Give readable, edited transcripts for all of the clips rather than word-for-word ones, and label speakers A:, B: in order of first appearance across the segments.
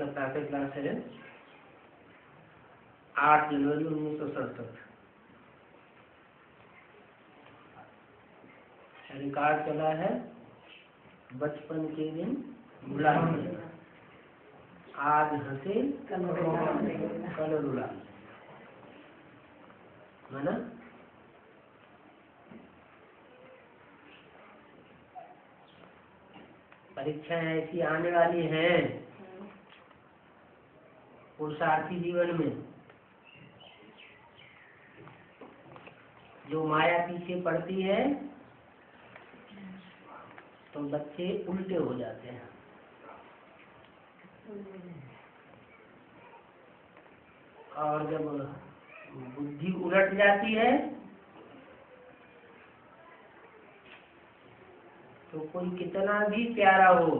A: का प्रातः क्लास है 8 जनवरी 1967। रिकॉर्ड चला है बचपन के दिन भुला आज हंसे कल रुला, है ना। परीक्षाएं ऐसी आने वाली हैं पुरुषार्थी जीवन में, जो माया पीछे पड़ती है तो बच्चे उल्टे हो जाते हैं। और जब बुद्धि उलट जाती है तो कोई कितना भी प्यारा हो,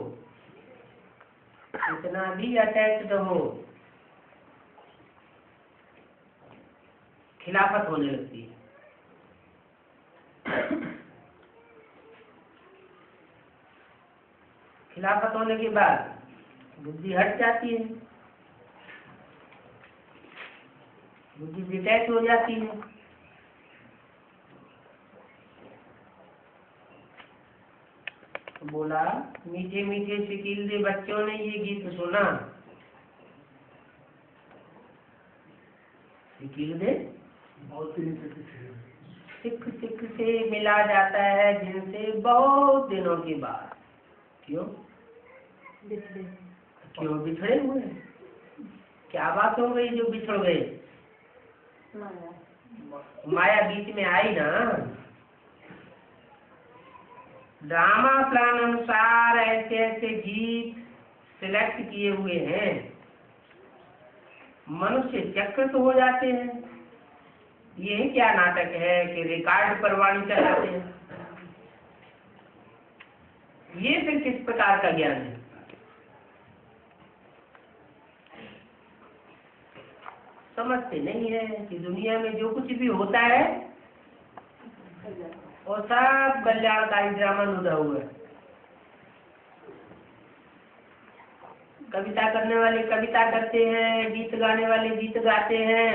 A: कितना भी अटैच्ड हो, खिलाफत होने लगती है। खिलाफत होने के बाद बुद्धि हट जाती है, बुद्धि डिटैच हो जाती है। तो बोला मीठे मीठे शिकील दे बच्चों ने ये गीत सुना। शिकील दे सिख सिख से मिला जाता है जिनसे बहुत दिनों के बाद। क्यों बिछड़े हुए? क्या बात हो गई जो बिछड़ गए? माया बीच में आई ना। ड्रामा प्लान अनुसार ऐसे ऐसे गीत सिलेक्ट किए हुए हैं, मनुष्य चकित हो जाते हैं। ये क्या नाटक है कि रिकॉर्ड पर वाणी चलाते हैं? ये फिर किस प्रकार का ज्ञान है? समझते नहीं है कि दुनिया में जो कुछ भी होता है और सब कल्याणकारी ड्रामा लुदा हुआ है। कविता करने वाले कविता करते हैं, गीत गाने वाले गीत गाते हैं,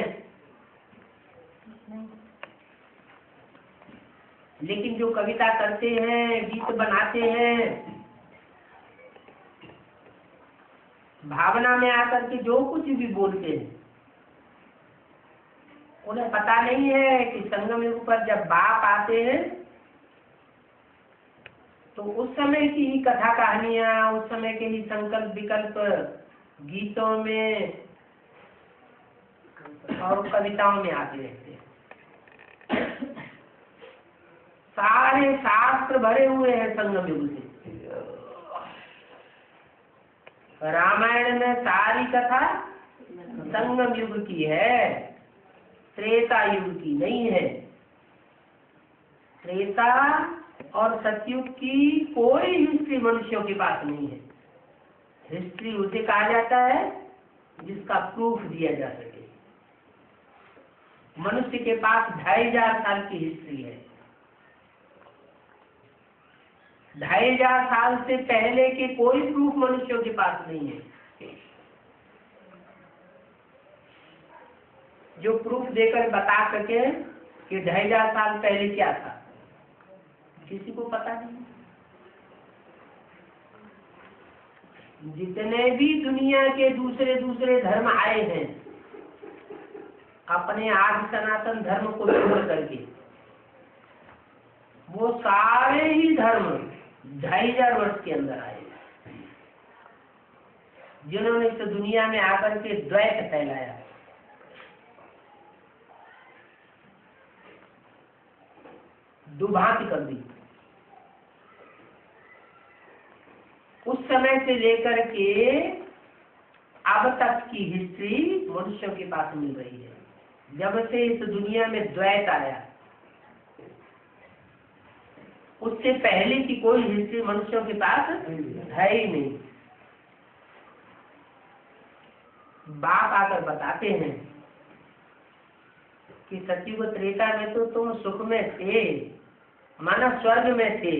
A: लेकिन जो कविता करते हैं, गीत बनाते हैं, भावना में आकर के जो कुछ भी बोलते हैं, उन्हें पता नहीं है कि संगम युग पर जब बाप आते हैं तो उस समय की ही कथा कहानियां, उस समय के ही संकल्प विकल्प गीतों में और कविताओं में आते रहते हैं। सारे शास्त्र भरे हुए हैं संगम युग से। रामायण में सारी कथा संगम युग की है, त्रेता युग की नहीं है। त्रेता और सतयुग की कोई हिस्ट्री मनुष्यों के पास नहीं है। हिस्ट्री उसे कहा जाता है जिसका प्रूफ दिया जा सके। मनुष्य के पास 2500 साल की हिस्ट्री है। 2500 साल से पहले के कोई प्रूफ मनुष्यों के पास नहीं है। जो प्रूफ देकर बता सके कि 2500 साल पहले क्या था, किसी को पता नहीं। जितने भी दुनिया के दूसरे दूसरे धर्म आए हैं, अपने आदि सनातन धर्म को छोड़ करके, वो सारे ही धर्म 2500 वर्ष के अंदर आए, जिन्होंने इस दुनिया में आकर के द्वैत फैलाया। दुभांति कर दी। उस समय से लेकर के अब तक की हिस्ट्री मनुष्यों के पास मिल रही है। जब से इस दुनिया में द्वैत आया, उससे पहले की कोई हिस्ट्री मनुष्यों के पास है ही नहीं। बाप आकर बताते हैं कि सतयुग त्रेता में तो तुम सुख में थे, माना स्वर्ग में थे।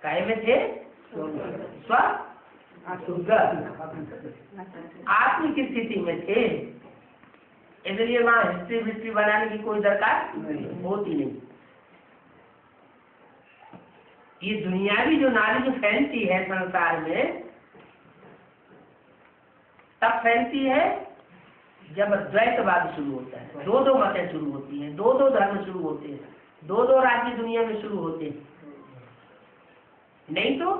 A: काय में थे? स्वर्ग। आत्मिक स्थिति में थे, इसलिए वहाँ हिस्ट्री बनाने की कोई दरकार होती नहीं। ये दुनियावी जो नॉलेज फैलती है संसार में, तब फैलती है जब द्वैतवाद शुरू होता है, दो दो मतें शुरू होती हैं, दो दो धर्म शुरू होते हैं, दो दो राज्य दुनिया में शुरू होते हैं। नहीं तो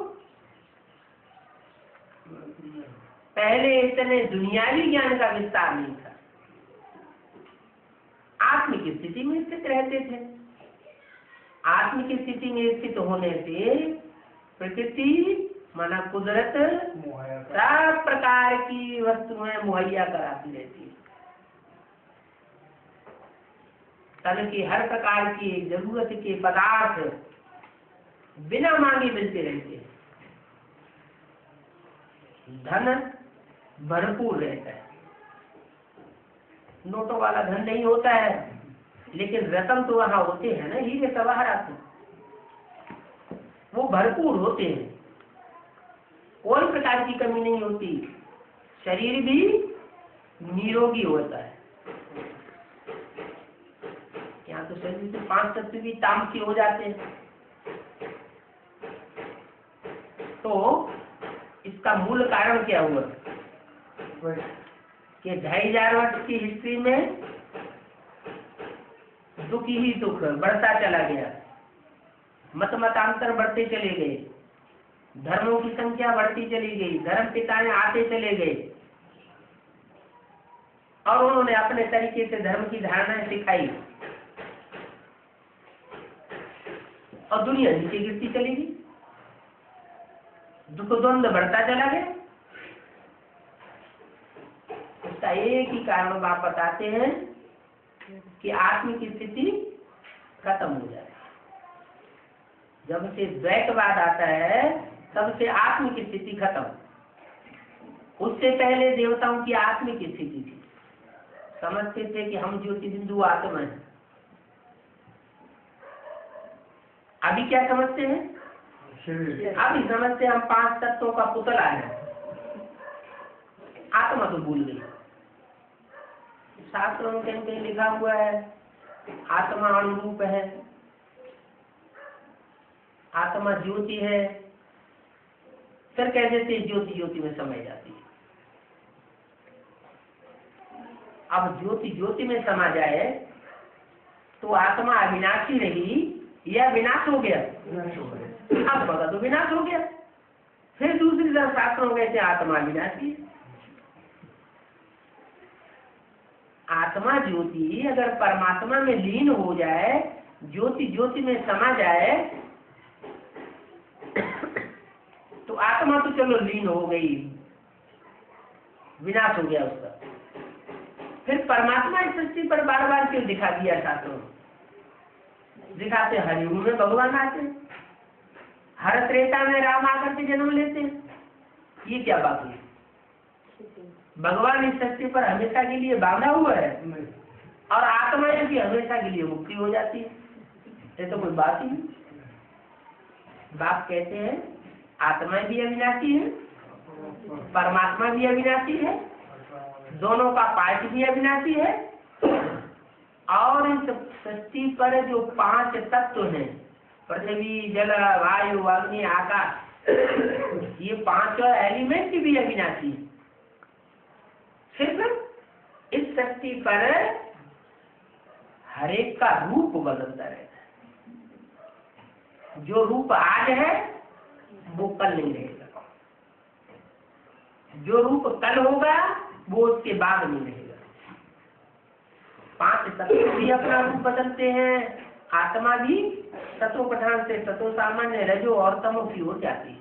A: पहले इतने दुनियावी ज्ञान का विस्तार नहीं था, आत्मिक स्थिति में स्थित रहते थे। आत्मिक स्थिति में स्थित होने से प्रकृति माना कुदरत सब प्रकार की वस्तुएं मुहैया कराती रहती है। तन की हर प्रकार की जरूरत के पदार्थ बिना मांगे मिलते रहते हैं। धन भरपूर रहता है, नोटों वाला धन नहीं होता है, लेकिन रतन तो वहां होते हैं ना, हीरे सवाहरात वो भरपूर होते हैं, कोई प्रकार की कमी नहीं होती। शरीर भी निरोगी होता है। यहाँ तो शरीर से 5 तत्व भी तामसी हो जाते हैं। तो इसका मूल कारण क्या हुआ कि 2500 वर्ष की हिस्ट्री में दुख ही दुख बढ़ता चला गया, मतांतर बढ़ते चले गए, धर्मों की संख्या बढ़ती चली गई, धर्म पिताएं आते चले गए और उन्होंने अपने तरीके से धर्म की धारणाएं सिखाई और दुनिया नीचे गिरती चली गई, दुख द्वंद बढ़ता चला गया। उसका एक ही कारण बाप बताते हैं कि आत्मिक स्थिति खत्म हो जाए। जब से द्वैतवाद आता है तब से आत्मिक स्थिति खत्म। उससे पहले देवताओं की आत्मिक स्थिति थी, समझते थे कि हम ज्योति बिंदु आत्मा है। अभी क्या समझते हैं? अभी समझते हैं हम 5 तत्वों का पुतला है, आत्मा तो भूल गई। शास्त्रों में कहीं कहीं लिखा हुआ है आत्मा अनुरूप है, आत्मा ज्योति है, फिर कह देते ज्योति ज्योति में समा जाती है। अब ज्योति ज्योति में समा जाए तो आत्मा अविनाशी रही या विनाश हो गया? अब बगा तो विनाश हो गया। फिर दूसरी तरफ शास्त्रों कहते आत्मा अविनाशी है। आत्मा ज्योति अगर परमात्मा में लीन हो जाए, ज्योति ज्योति में समा जाए, तो आत्मा तो चलो लीन हो गई, विनाश हो गया उसका। फिर परमात्मा इस सृष्टि पर बार बार क्यों दिखा दिया? शास्त्रों दिखाते हरियुग में भगवान आते, हर त्रेता में राम आकर के जन्म लेते हैं। ये क्या बात है? भगवान इस सृष्टि पर हमेशा के लिए बांधा हुआ है और आत्मा की हमेशा के लिए मुक्ति हो जाती है। ये तो कोई बात ही नहीं। बाप कहते हैं आत्मा भी अविनाशी है, परमात्मा भी अविनाशी है, दोनों का पार्ट भी अविनाशी है। और इस सृष्टि पर जो 5 तत्व हैं, पृथ्वी जल वायु अग्नि आकाश, ये 5 एलिमेंट भी अविनाशी है। सिर्फ इस सृष्टि पर हरेक का रूप बदलता रहता है। जो रूप आज है वो कल नहीं रहेगा, जो रूप कल होगा वो उसके बाद नहीं रहेगा। 5 तत्व भी अपना रूप बदलते हैं। आत्मा भी सतो प्रधान से सतो सामान्य रजो और तमो की हो जाती है।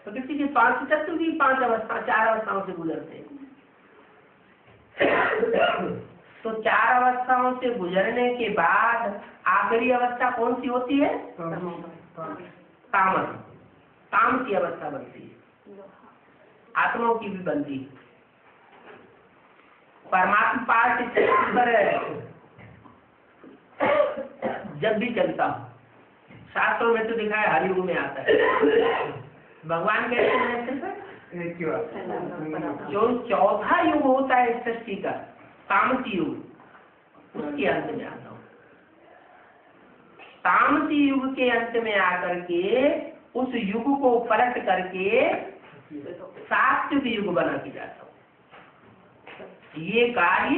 A: तो किसी के 5 तत्व भी 4 अवस्थाओं से गुजरते हैं। तो 4 अवस्थाओं से गुजरने के बाद आखिरी अवस्था कौन सी होती है? तामस, ताम की अवस्था बनती है, आत्माओं की भी बनती है। परमात्मा पाठ पर जब भी चलता हूँ, शास्त्रों में तो दिखा है हरियुग में आता है। भगवान कहते हैं सिर्फ जो चौथा युग होता है सृष्टि का, तामसी युग, उसके अंत में आता हूँ। तामसी युग के अंत में आकर के उस युग को पलट करके सात्विक युग बना के जाता हूँ। ये कार्य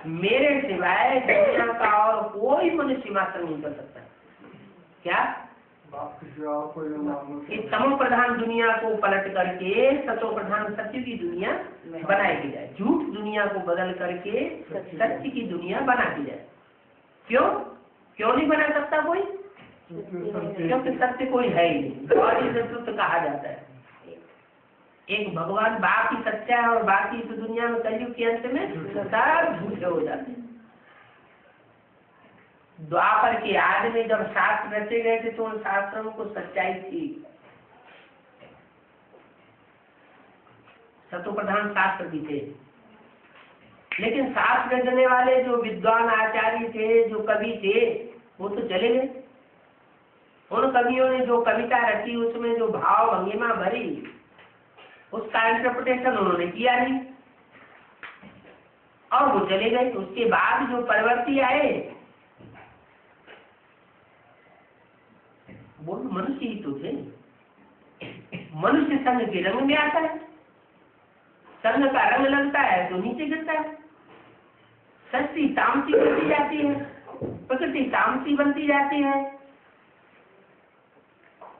A: मेरे सिवाय दुनिया का और कोई मनुष्य मात्र नहीं कर सकता। क्या इस तमो प्रधान दुनिया को पलट करके सतो प्रधान सत्य की दुनिया बनाई की जाए, झूठ दुनिया को बदल करके सत्य की दुनिया बना दी जाए। क्यों नहीं बना सकता कोई? क्योंकि सत्य कोई है ही नहीं। गॉड इज द ट्रुथ कहा जाता है। एक भगवान बाकी सच्चा है और बाकी इस दुनिया में कलयुग के अंत में सब झूठे हो जाते हैं। द्वापर के आदि में जब शास्त्र रचे गए थे तो उन शास्त्रों को सच्चाई थी, सतो प्रधान शास्त्र भी थे। लेकिन शास्त्र रचने वाले जो विद्वान आचार्य थे, जो कवि थे, वो तो चले गए। उन कवियों ने जो कविता रची उसमें जो भाव भंगिमा भरी, उसका इंटरप्रिटेशन उन्होंने किया नहीं और वो चले गए। उसके बाद जो परवर्ती आए वो मनुष्य ही तो थे। मनुष्य संग के रंग में आता है, संग का रंग लगता है तो नीचे गिरता है। सृष्टि तामसी बनती जाती है, प्रकृति तामसी बनती जाती है,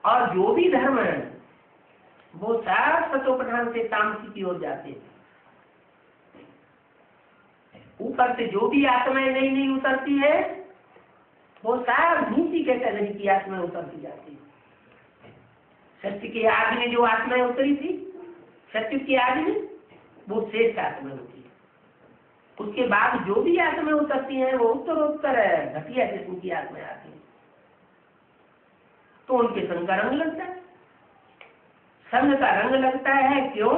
A: और जो भी धर्म है वो सब सतो प्रधान से तामसी की ओर जाते हैं। ऊपर से जो भी आत्माएं नई नई उतरती है वो सब नीचे कैटेगरी की आत्माएं उतरती जाती है। सत्य के आदि में जो आत्माएं उतरी थी, सत्य के आदि में वो श्रेष्ठ आत्माएं होती है। उसके बाद जो भी आत्माएं उतरती हैं वो उत्तरोत्तर घटिया किस्म की आत्माएं आती हैं, तो उनके संग का रंग लगता है। संग का रंग लगता है क्यों?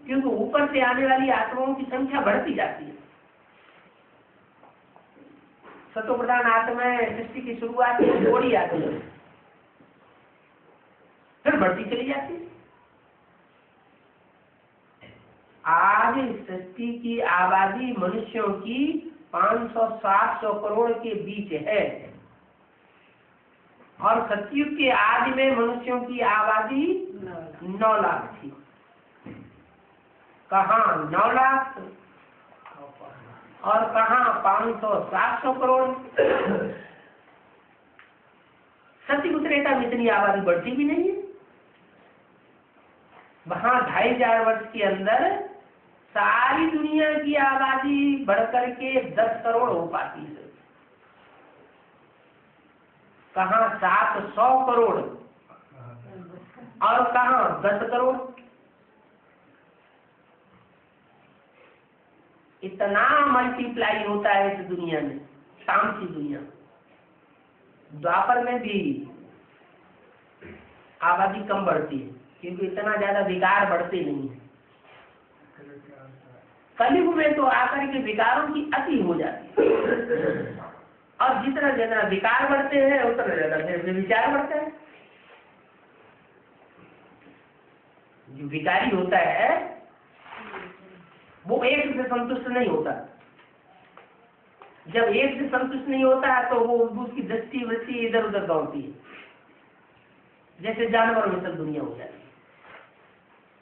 A: क्योंकि ऊपर से आने वाली आत्माओं की संख्या बढ़ती जाती है। सतो प्रधान आत्माएं सृष्टि की शुरुआत में थोड़ी आती है, फिर बढ़ती चली जाती है। आज सृष्टि की आबादी मनुष्यों की 500-700 करोड़ के बीच है, और सतयुग के आदि में मनुष्यों की आबादी 9 लाख थी। कहाँ 9 लाख और कहाँ 500-700 करोड़। सतयुग त्रेता में इतनी आबादी बढ़ती भी नहीं है। वहां 2500 वर्ष के अंदर सारी दुनिया की आबादी बढ़कर के 10 करोड़ हो पाती है। कहाँ 700 करोड़ और कहाँ 10 करोड़। इतना मल्टीप्लाई होता है इस दुनिया में, तामसी दुनिया। द्वापर में भी आबादी कम बढ़ती है क्योंकि इतना ज्यादा विकार बढ़ते नहीं है। कलयुग में तो आकर के विकारों की अति हो जाती है, और जितना ज्यादा विकार बढ़ते हैं उतना ज्यादा फिर विचार बढ़ता है। जो विकारी होता है वो एक से संतुष्ट नहीं होता। जब एक से संतुष्ट नहीं होता तो वो उसकी दृष्टि वृत्ति इधर उधर दौड़ती है, जैसे जानवरों में सब दुनिया हो जाती है।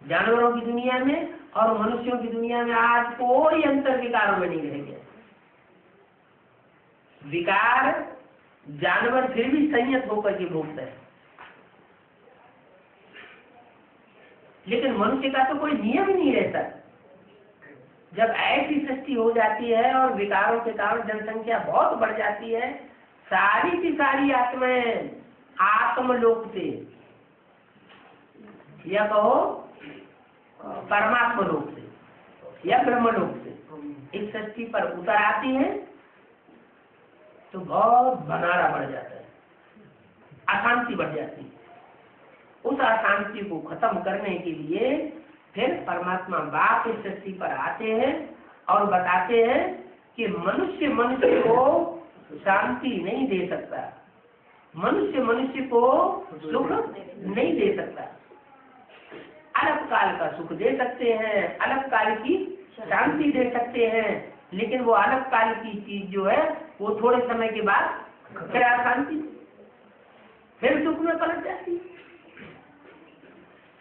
A: जानवरों की दुनिया में और मनुष्यों की दुनिया में आज कोई अंतर विकारों में नहीं रह गया। विकार जानवर फिर भी संयत होकर के भोगता है, लेकिन मनुष्य का तो कोई नियम ही नहीं रहता। जब ऐसी सृष्टि हो जाती है और विकारों के कारण जनसंख्या बहुत बढ़ जाती है, सारी की सारी आत्माएं आत्मलोक से या कहो परमात्मा लोक से या ब्रह्मलोक से इस सृष्टि पर उतर आती है, तो बहुत बनारा बढ़ जाता है, अशांति बढ़ जाती है। उस अशांति को खत्म करने के लिए फिर परमात्मा बाप इस सृष्टि पर आते हैं और बताते हैं कि मनुष्य को शांति नहीं दे सकता, मनुष्य को सुख नहीं दे सकता। अलग काल का सुख दे सकते हैं, अलग काल की शांति दे सकते हैं, लेकिन वो अलग काल की चीज जो है वो थोड़े समय के बाद फिर अशांति फिर सुख में पलट जाती है।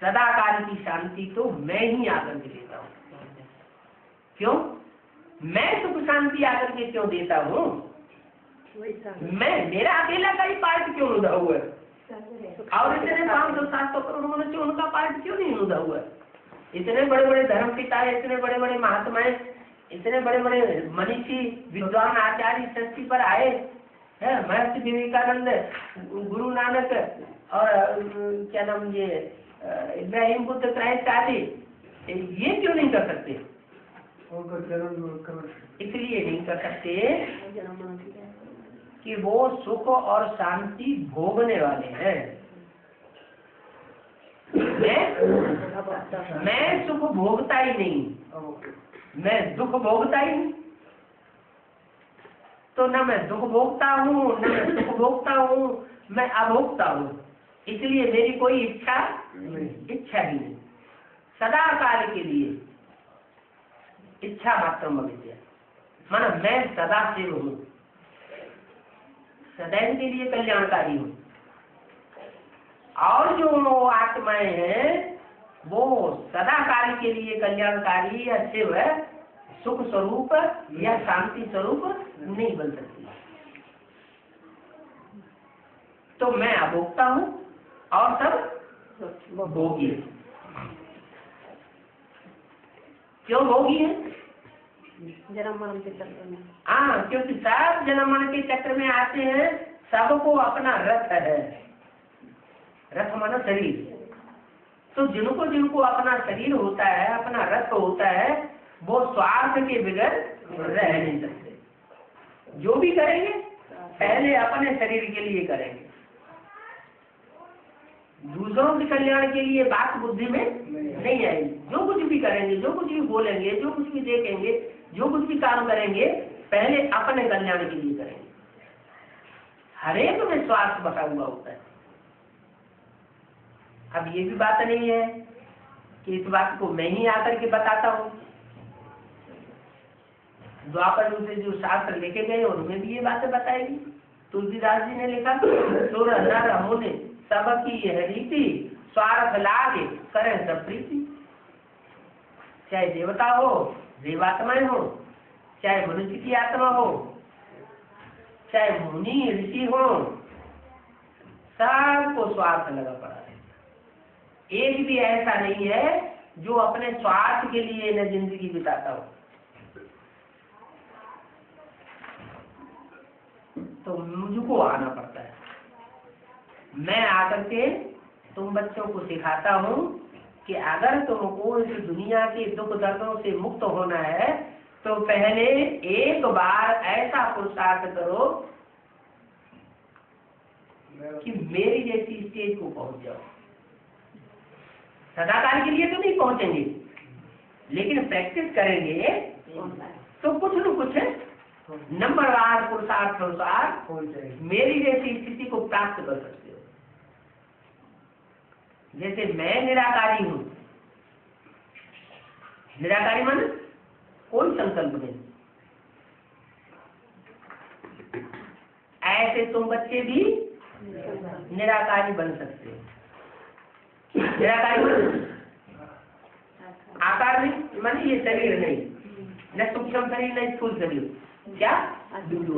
A: सदा काल की शांति तो मैं ही आकर के देता हूँ। क्यों? मैं सुख शांति आकर के क्यों देता हूँ? मेरा अकेला का ही पार्ट क्यों उदा हुआ है? और इतने 500-700 करोड़ मनुष्य उनका पार्ट क्यों नहीं उदा हुआ है? इतने बड़े बड़े धर्म पिता, इतने बड़े बड़े महात्माएं, इतने बड़े बड़े मनीषी विद्वान आचार्य सृष्टि पर आए हैं, महर्षि विवेकानंद, गुरु नानक और क्या नाम ये इब्राहिम बुद्ध क्राइस्ट आदि, ये क्यों नहीं कर सकते? इसलिए नहीं कर सकते कि वो सुख और शांति भोगने वाले हैं। मैं सुख भोगता ही नहीं, मैं दुख भोगता ही नहीं। तो न मैं दुख भोगता हूँ, न मैं सुख भोगता हूँ, मैं अभोक्ता हूँ। इसलिए मेरी कोई इच्छा ही नहीं। सदा काल के लिए इच्छा मात्र विद्या, माना मैं सदा शिव हूँ, सदैव के लिए कल्याणकारी हूँ। और जो आत्माएं हैं वो सदा काल के लिए कल्याणकारी या शिव है, सुख स्वरूप या शांति स्वरूप नहीं बन सकती। तो मैं अभोक्ता हूँ और सब भोगी है। क्यों भोगी है?
B: जन्म मरण के चक्र में।
A: हाँ, क्योंकि सब जन्म मरण के चक्र में आते हैं। सबको अपना रथ है, रथ माना शरीर। तो जिनको जिनको अपना शरीर होता है, अपना रथ होता है, वो स्वार्थ के बगैर रह नहीं सकते। जो भी करेंगे पहले अपने शरीर के लिए करेंगे, दूसरों के कल्याण के लिए बात बुद्धि में नहीं आएगी। जो कुछ भी करेंगे, जो कुछ भी बोलेंगे, जो कुछ भी देखेंगे, जो कुछ भी काम करेंगे, पहले अपने कल्याण के लिए करेंगे। हरेक में स्वार्थ बटा हुआ होता है। अब ये भी बात नहीं है कि इस बात को मैं ही आकर के बताता हूँ। द्वापर युग से जो शास्त्र लेके गए उनमें भी ये बातें बताएगी। तुलसीदास जी ने लिखा, सुर नर मुनि सबकी यह रीति, स्वार्थ लागे करें सब प्रीति। चाहे देवता हो, देवात्माएं हो, चाहे मनुष्य की आत्मा हो, चाहे मुनि ऋषि हो, सबको स्वार्थ लगा पड़ा है। एक भी ऐसा नहीं है जो अपने स्वार्थ के लिए न जिंदगी बिताता हो। तो मुझको आना पड़ता है। मैं आकर के तुम बच्चों को सिखाता हूँ कि अगर तुमको इस दुनिया के दुख दर्दों से मुक्त होना है तो पहले एक बार ऐसा पुरुषार्थ करो कि मेरी जैसी स्टेज को पहुंच जाओ। सदाकाल के लिए तो नहीं पहुंचेंगे, लेकिन प्रैक्टिस करेंगे तो कुछ न कुछ नंबरवार पुरुषार्थ अनुसार मेरी जैसी स्थिति को प्राप्त कर सकते हो। जैसे मैं निराकारी हूं, निराकारी माने कोई संकल्प नहीं, ऐसे तुम बच्चे भी निराकारी बन सकते हो। निराकारी माने आकार नहीं, माने ये शरीर नहीं, न सूक्ष्म शरीर न स्थूल शरीर, क्या बिंदु।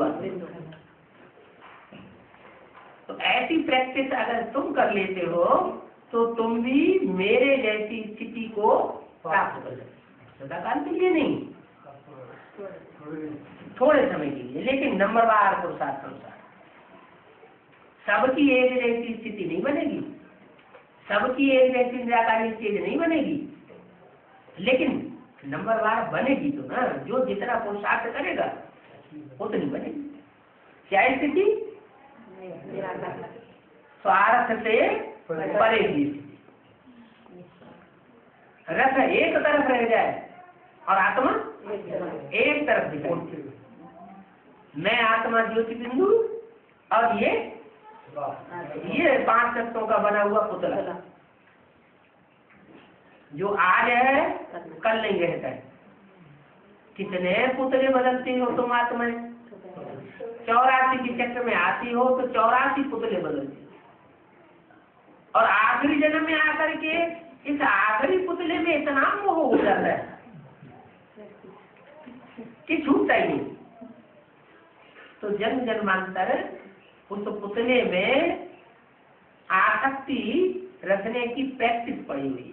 A: तो ऐसी प्रैक्टिस अगर तुम कर लेते हो तो तुम भी मेरे जैसी स्थिति को प्राप्त कर सकते। सदाकाल के लिए नहीं, थोड़े समय के लिए, लेकिन नंबरवार पुरुषार्थ अनुसार। सबकी एक जैसी स्थिति नहीं बनेगी, सबकी एक जैसी निराकारी स्थिति नहीं बनेगी, लेकिन नंबरवार बनेगी तो ना। जो जितना पुरुषार्थ करेगा उतनी बनेगी। क्या स्थिति? स्वार्थ से परे की स्थिति। रथ एक तरफ रह जाए और आत्मा एक तरफ दिखाई। मैं आत्मा ज्योति बिंदु और ये 5 तत्वों का बना हुआ पुतला। जो आज है कल नहीं रहता है। कितने पुतले बदलती हो तुम आत्माएं, 84 के चक्र में आती हो तो 84 पुतले बदलती हो, और आखिरी जन्म में आकर के इस आखिरी पुतले में इतना मोह हो जाता है कि छूटता ही नहीं। तो जन्म जन्मांतर उस पुतले में आसक्ति रखने की प्रैक्टिस पड़ी हुई है।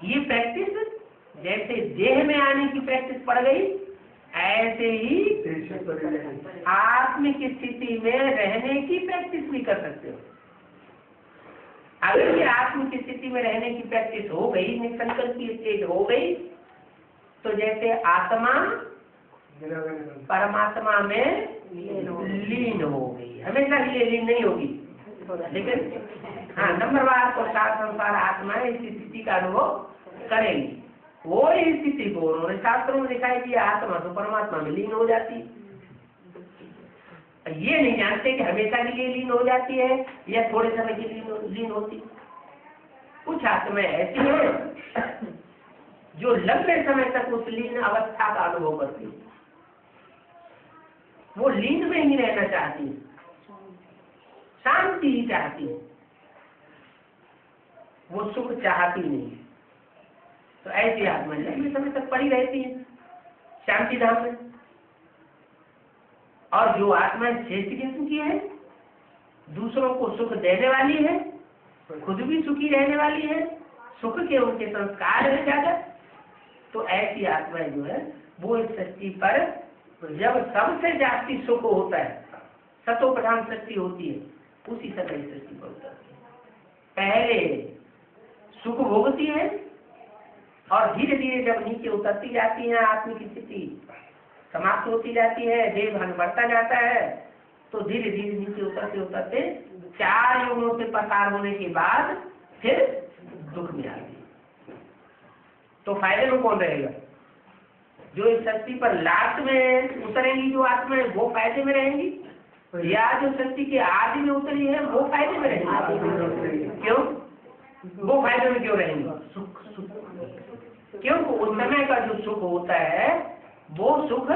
A: ये प्रैक्टिस जैसे देह में आने की प्रैक्टिस पड़ गई, ऐसे ही आत्मिक स्थिति में रहने की प्रैक्टिस भी कर सकते हो। अगर ये आत्मिक स्थिति में रहने की प्रैक्टिस हो गई, निसंकल्प की स्टेज हो गई, तो जैसे आत्मा परमात्मा में लीन हो गई। हमेशा के लिए लीन नहीं होगी, लेकिन हाँ नंबरवार को साथ संसार आत्मा इस स्थिति का अनुभव करेंगी। वो इस स्थिति को उन्होंने शास्त्रों में दिखाई दिया, आत्मा तो परमात्मा में लीन हो जाती है। ये नहीं जानते कि हमेशा के लिए लीन हो जाती है या थोड़े समय के लिए लीन होती है। कुछ आत्माएं ऐसी है जो लंबे समय तक उस लीन अवस्था का अनुभव करती है। वो लीन में ही रहना चाहती है, शांति ही चाहती है, वो सुख चाहती नहीं। तो ऐसी आत्मा लंबे समय तक पड़ी रहती है शांति धाम में। और जो आत्मा श्रेष्ठ किस्म की है, दूसरों को सुख देने वाली है, खुद भी सुखी रहने वाली है, सुख के उनके संस्कार है ज्यादा, तो ऐसी आत्माएं जो है वो इस सृष्टि पर जब सबसे जास्ती सुख होता है, सतो प्रधान सृष्टि होती है, उसी समय इस सृष्टि पर उतरती है। पहले सुख भोगती है और धीरे धीरे जब नीचे उतरती जाती है, आत्मिक स्थिति समाप्त होती जाती है, देह भान बढ़ता जाता है, तो धीरे धीरे नीचे उतरते उतरते 4 युगों से पसार होने के बाद फिर दुख में आती है। तो फायदे में कौन रहेगा? जो इस सृष्टि पर लास्ट में उतरेंगी जो आत्माएं वो फायदे में रहेंगी, या जो सृष्टि के आदि में उतरी है वो फायदे में रहेंगी? क्यों? वो फायदे में क्यों रहेंगे? क्योंकि उस समय का जो सुख होता है वो सुख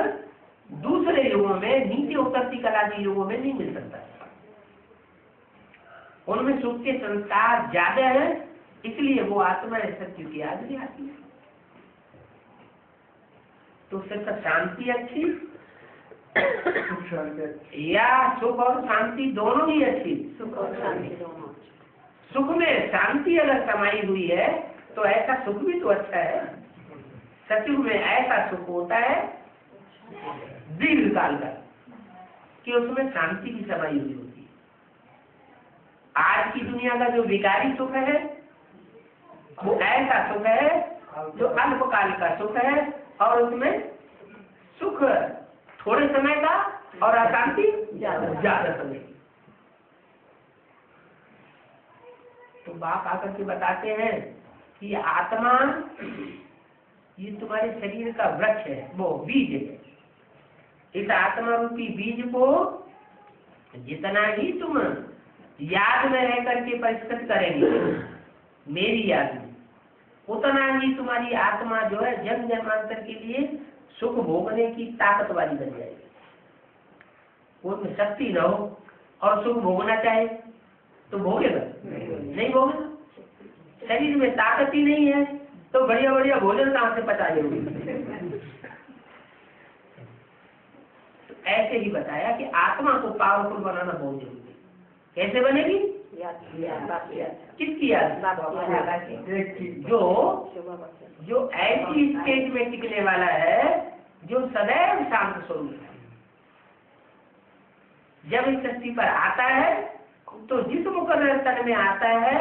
A: दूसरे युगों में, नीचे उतरती कला के युगों में नहीं मिल सकता। उनमें सुख के संस्कार ज्यादा है, इसलिए वो आत्मा सत्य की याद नहीं आती है। तो सिर्फ शांति अच्छी या सुख और शांति दोनों ही अच्छी?
B: सुख और शांति दोनों।
A: सुख में शांति अगर समाई हुई है तो ऐसा सुख भी तो अच्छा है। सत्युग में ऐसा सुख होता है दीर्घ काल का कि उसमें शांति की समाई हुई होती है। आज की दुनिया का जो विकारी सुख है वो ऐसा सुख है जो अल्पकाल का सुख है, और उसमें सुख थोड़े समय का और अशांति ज्यादा समय की। तो बाप आकर के बताते हैं कि आत्मा ये तुम्हारे शरीर का वृक्ष है, वो बीज है। इस आत्मा रूपी बीज को जितना ही तुम याद में रह करके परिष्कृत करेंगे मेरी याद में, उतना ही तुम्हारी आत्मा जो है जन्म जन्मांतर के लिए सुख भोगने की ताकत वाली बन जाएगी। उसमें शक्ति न हो और सुख भोगना चाहे तो भोगेगा नहीं भोगेगा। शरीर में ताकत ही नहीं है तो बढ़िया बढ़िया भोजन कहाँ से पचा लोगे? तो ऐसे ही बताया कि आत्मा को पावरफुल बनाना बहुत जरूरी है। कैसे बनेगी? किसकी याद? जो ऐसी स्टेज में टिकने वाला है जो सदैव शांत स्वरूप है। जब इस सृष्टि पर आता है तो जिस मुकर्रर तन में आता है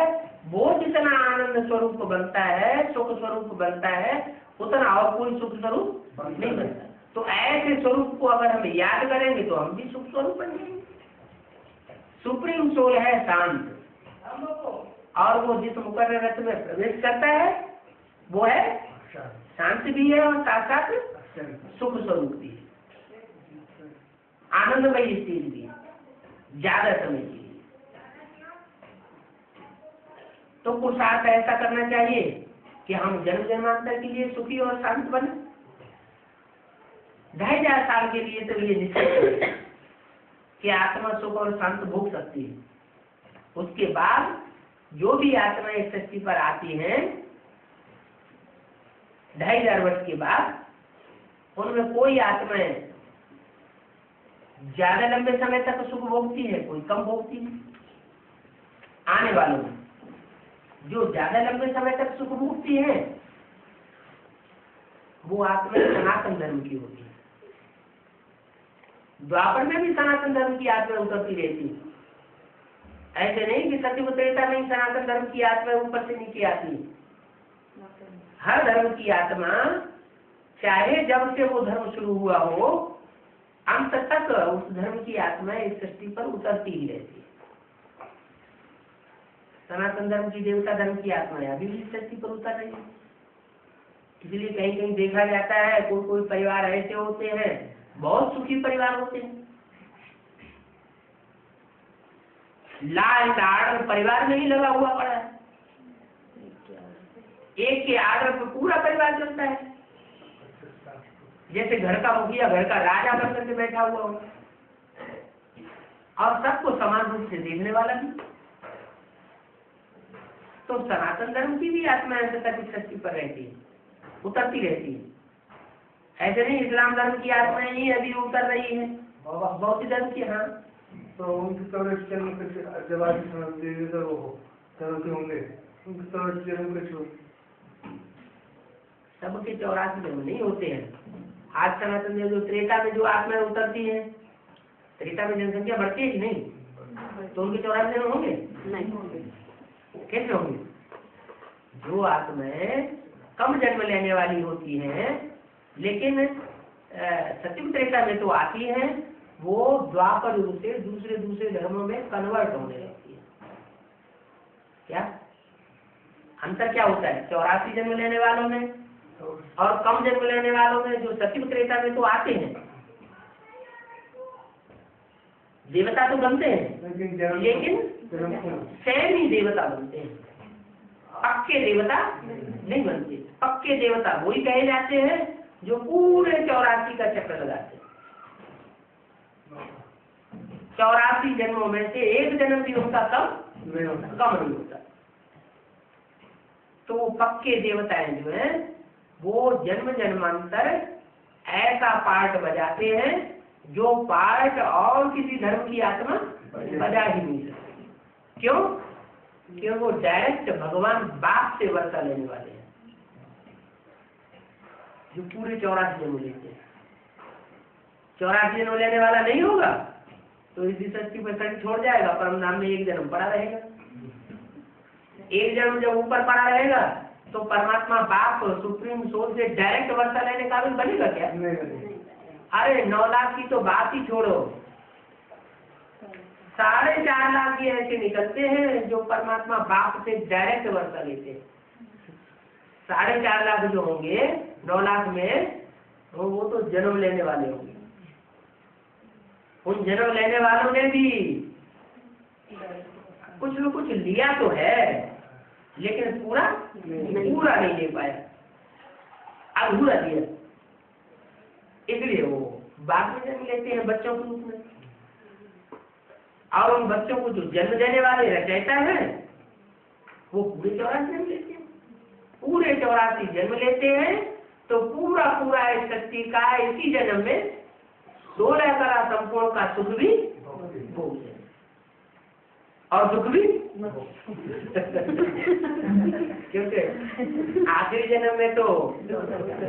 A: वो जितना आनंद स्वरूप बनता है, सुख स्वरूप बनता है, उतना और कोई सुख स्वरूप नहीं बनता। तो ऐसे स्वरूप को अगर हम याद करेंगे तो हम भी सुख स्वरूप बन जाएंगे। सुप्रीम सोल है शांत, और वो जिस मुकर्रर रत्न में प्रवेश करता है वो है शांत भी है और साथ साथ सुख स्वरूप भी है, आनंदमयी स्थिति भी है, ज्यादा समय की। तो पुरुषार्थ ऐसा करना चाहिए कि हम जन्म जन्मांतर के लिए सुखी और शांत बने। 2500 साल के लिए तो ये निश्चित है कि आत्मा सुख और शांत भोग सकती है। उसके बाद जो भी आत्मा इस सृष्टि पर आती है 2500 वर्ष के बाद, उनमें कोई आत्माएं ज्यादा लंबे समय तक सुख भोगती है, कोई कम भोगती है। आने वालों में जो ज्यादा लंबे समय तक सुख भोगती है वो आत्मा सनातन धर्म की होती है। द्वापर में भी सनातन धर्म की आत्मा उतरती रहती है। ऐसे नहीं कि सत्युग त्रेता में सनातन धर्म की आत्मा ऊपर से नीचे आती है। हर धर्म की आत्मा, चाहे जब से वो धर्म शुरू हुआ हो, अंत तक उस धर्म की आत्मा इस सृष्टि पर उतरती ही रहती है। सनातन धर्म की, देवता धर्म की आत्मा अभी भी इस सृष्टि पर उतर रही है। इसलिए कहीं कहीं देखा जाता है कोई कोई परिवार ऐसे होते हैं, बहुत सुखी परिवार होते हैं, लाल आर्डर परिवार में ही लगा हुआ पड़ा है, एक के आर्डर पर पूरा परिवार चलता है। जैसे घर का मुखिया घर का राजा बनकर के बैठा हुआ हो, और सबको समान रूप से देखने वाला भी। तो सनातन धर्म की भी आत्मा ऐसे तक इस सृष्टि पर रहती है, उतरती रहती है। ऐसे नहीं इस्लाम धर्म की आत्माएं ही अभी उतर रही है, बौद्ध धर्म की। हाँ,
C: तो उनकी तबियत जन्म कैसे, जब आज धर्म के होंगे उनकी तबियत जन्म कैसे होगी?
A: सबके 84 जन्म नहीं होते हैं। आज सनातन जो त्रेता में जो आत्माएं उतरती है, त्रेता में जनसंख्या बढ़ती है कि नहीं, तो उनके 84 जन्म होंगे?
B: नहीं होंगे।
A: कैसे होंगे? जो आत्माएं कम जन्म लेने वाली होती हैं, लेकिन सत्युग त्रेता में तो आती हैं, वो द्वापर युग से दूसरे दूसरे धर्मों में कन्वर्ट होने लगती है। क्या अंतर क्या होता है 84 जन्म लेने वालों में और कम जन्म लेने वालों में? जो सत्युग त्रेता में तो आते हैं, देवता तो बनते हैं, लेकिन स्वयं ही देवता बनते हैं, पक्के देवता नहीं बनते। पक्के देवता वही कहे जाते हैं जो पूरे 84 का चक्र लगाते हैं। 84 जन्मों में से एक जन्म भी उनका कम नहीं होता। तो वो पक्के देवताएं जो हैं वो जन्म जन्मांतर ऐसा पार्ट बजाते हैं जो पार्ट और किसी धर्म की आत्मा बजा ही नहीं सकती। क्यों? क्यों? वो डायरेक्ट भगवान बाप से वर्षा लेने वाले हैं, जो पूरे 84 जन्म लेते हैं। 84 जन्म लेने वाला नहीं होगा तो इसी सृष्टि पर शरीर छोड़ जाएगा, परम धाम में एक जन्म पड़ा रहेगा। एक जन्म जब ऊपर पड़ा रहेगा तो परमात्मा बाप सुप्रीम सोल से डायरेक्ट वर्षा लेने का भी बनेगा क्या? अरे 9 लाख की तो बात ही छोड़ो, 4.5 लाख ये ऐसे निकलते हैं जो परमात्मा बाप से डायरेक्ट वर्षा लेते हैं। 4.5 लाख जो होंगे 9 लाख में, वो तो जन्म लेने वाले होंगे। उन जन्म लेने वालों ने भी कुछ न कुछ लिया तो है, लेकिन पूरा नहीं ले पाया, अधूरा दिया। इसलिए वो बाद में जन्म लेते हैं बच्चों के रूप में, और उन बच्चों को जो जन्म देने वाले रचयिता है वो पूरे 84 जन्म लेते हैं। पूरे 84 जन्म लेते हैं तो पूरा इस शक्ति का इसी जन्म में 16 कला संपूर्ण का सुख भी भोग और दुख भी क्योंकि आखिरी जन्म में तो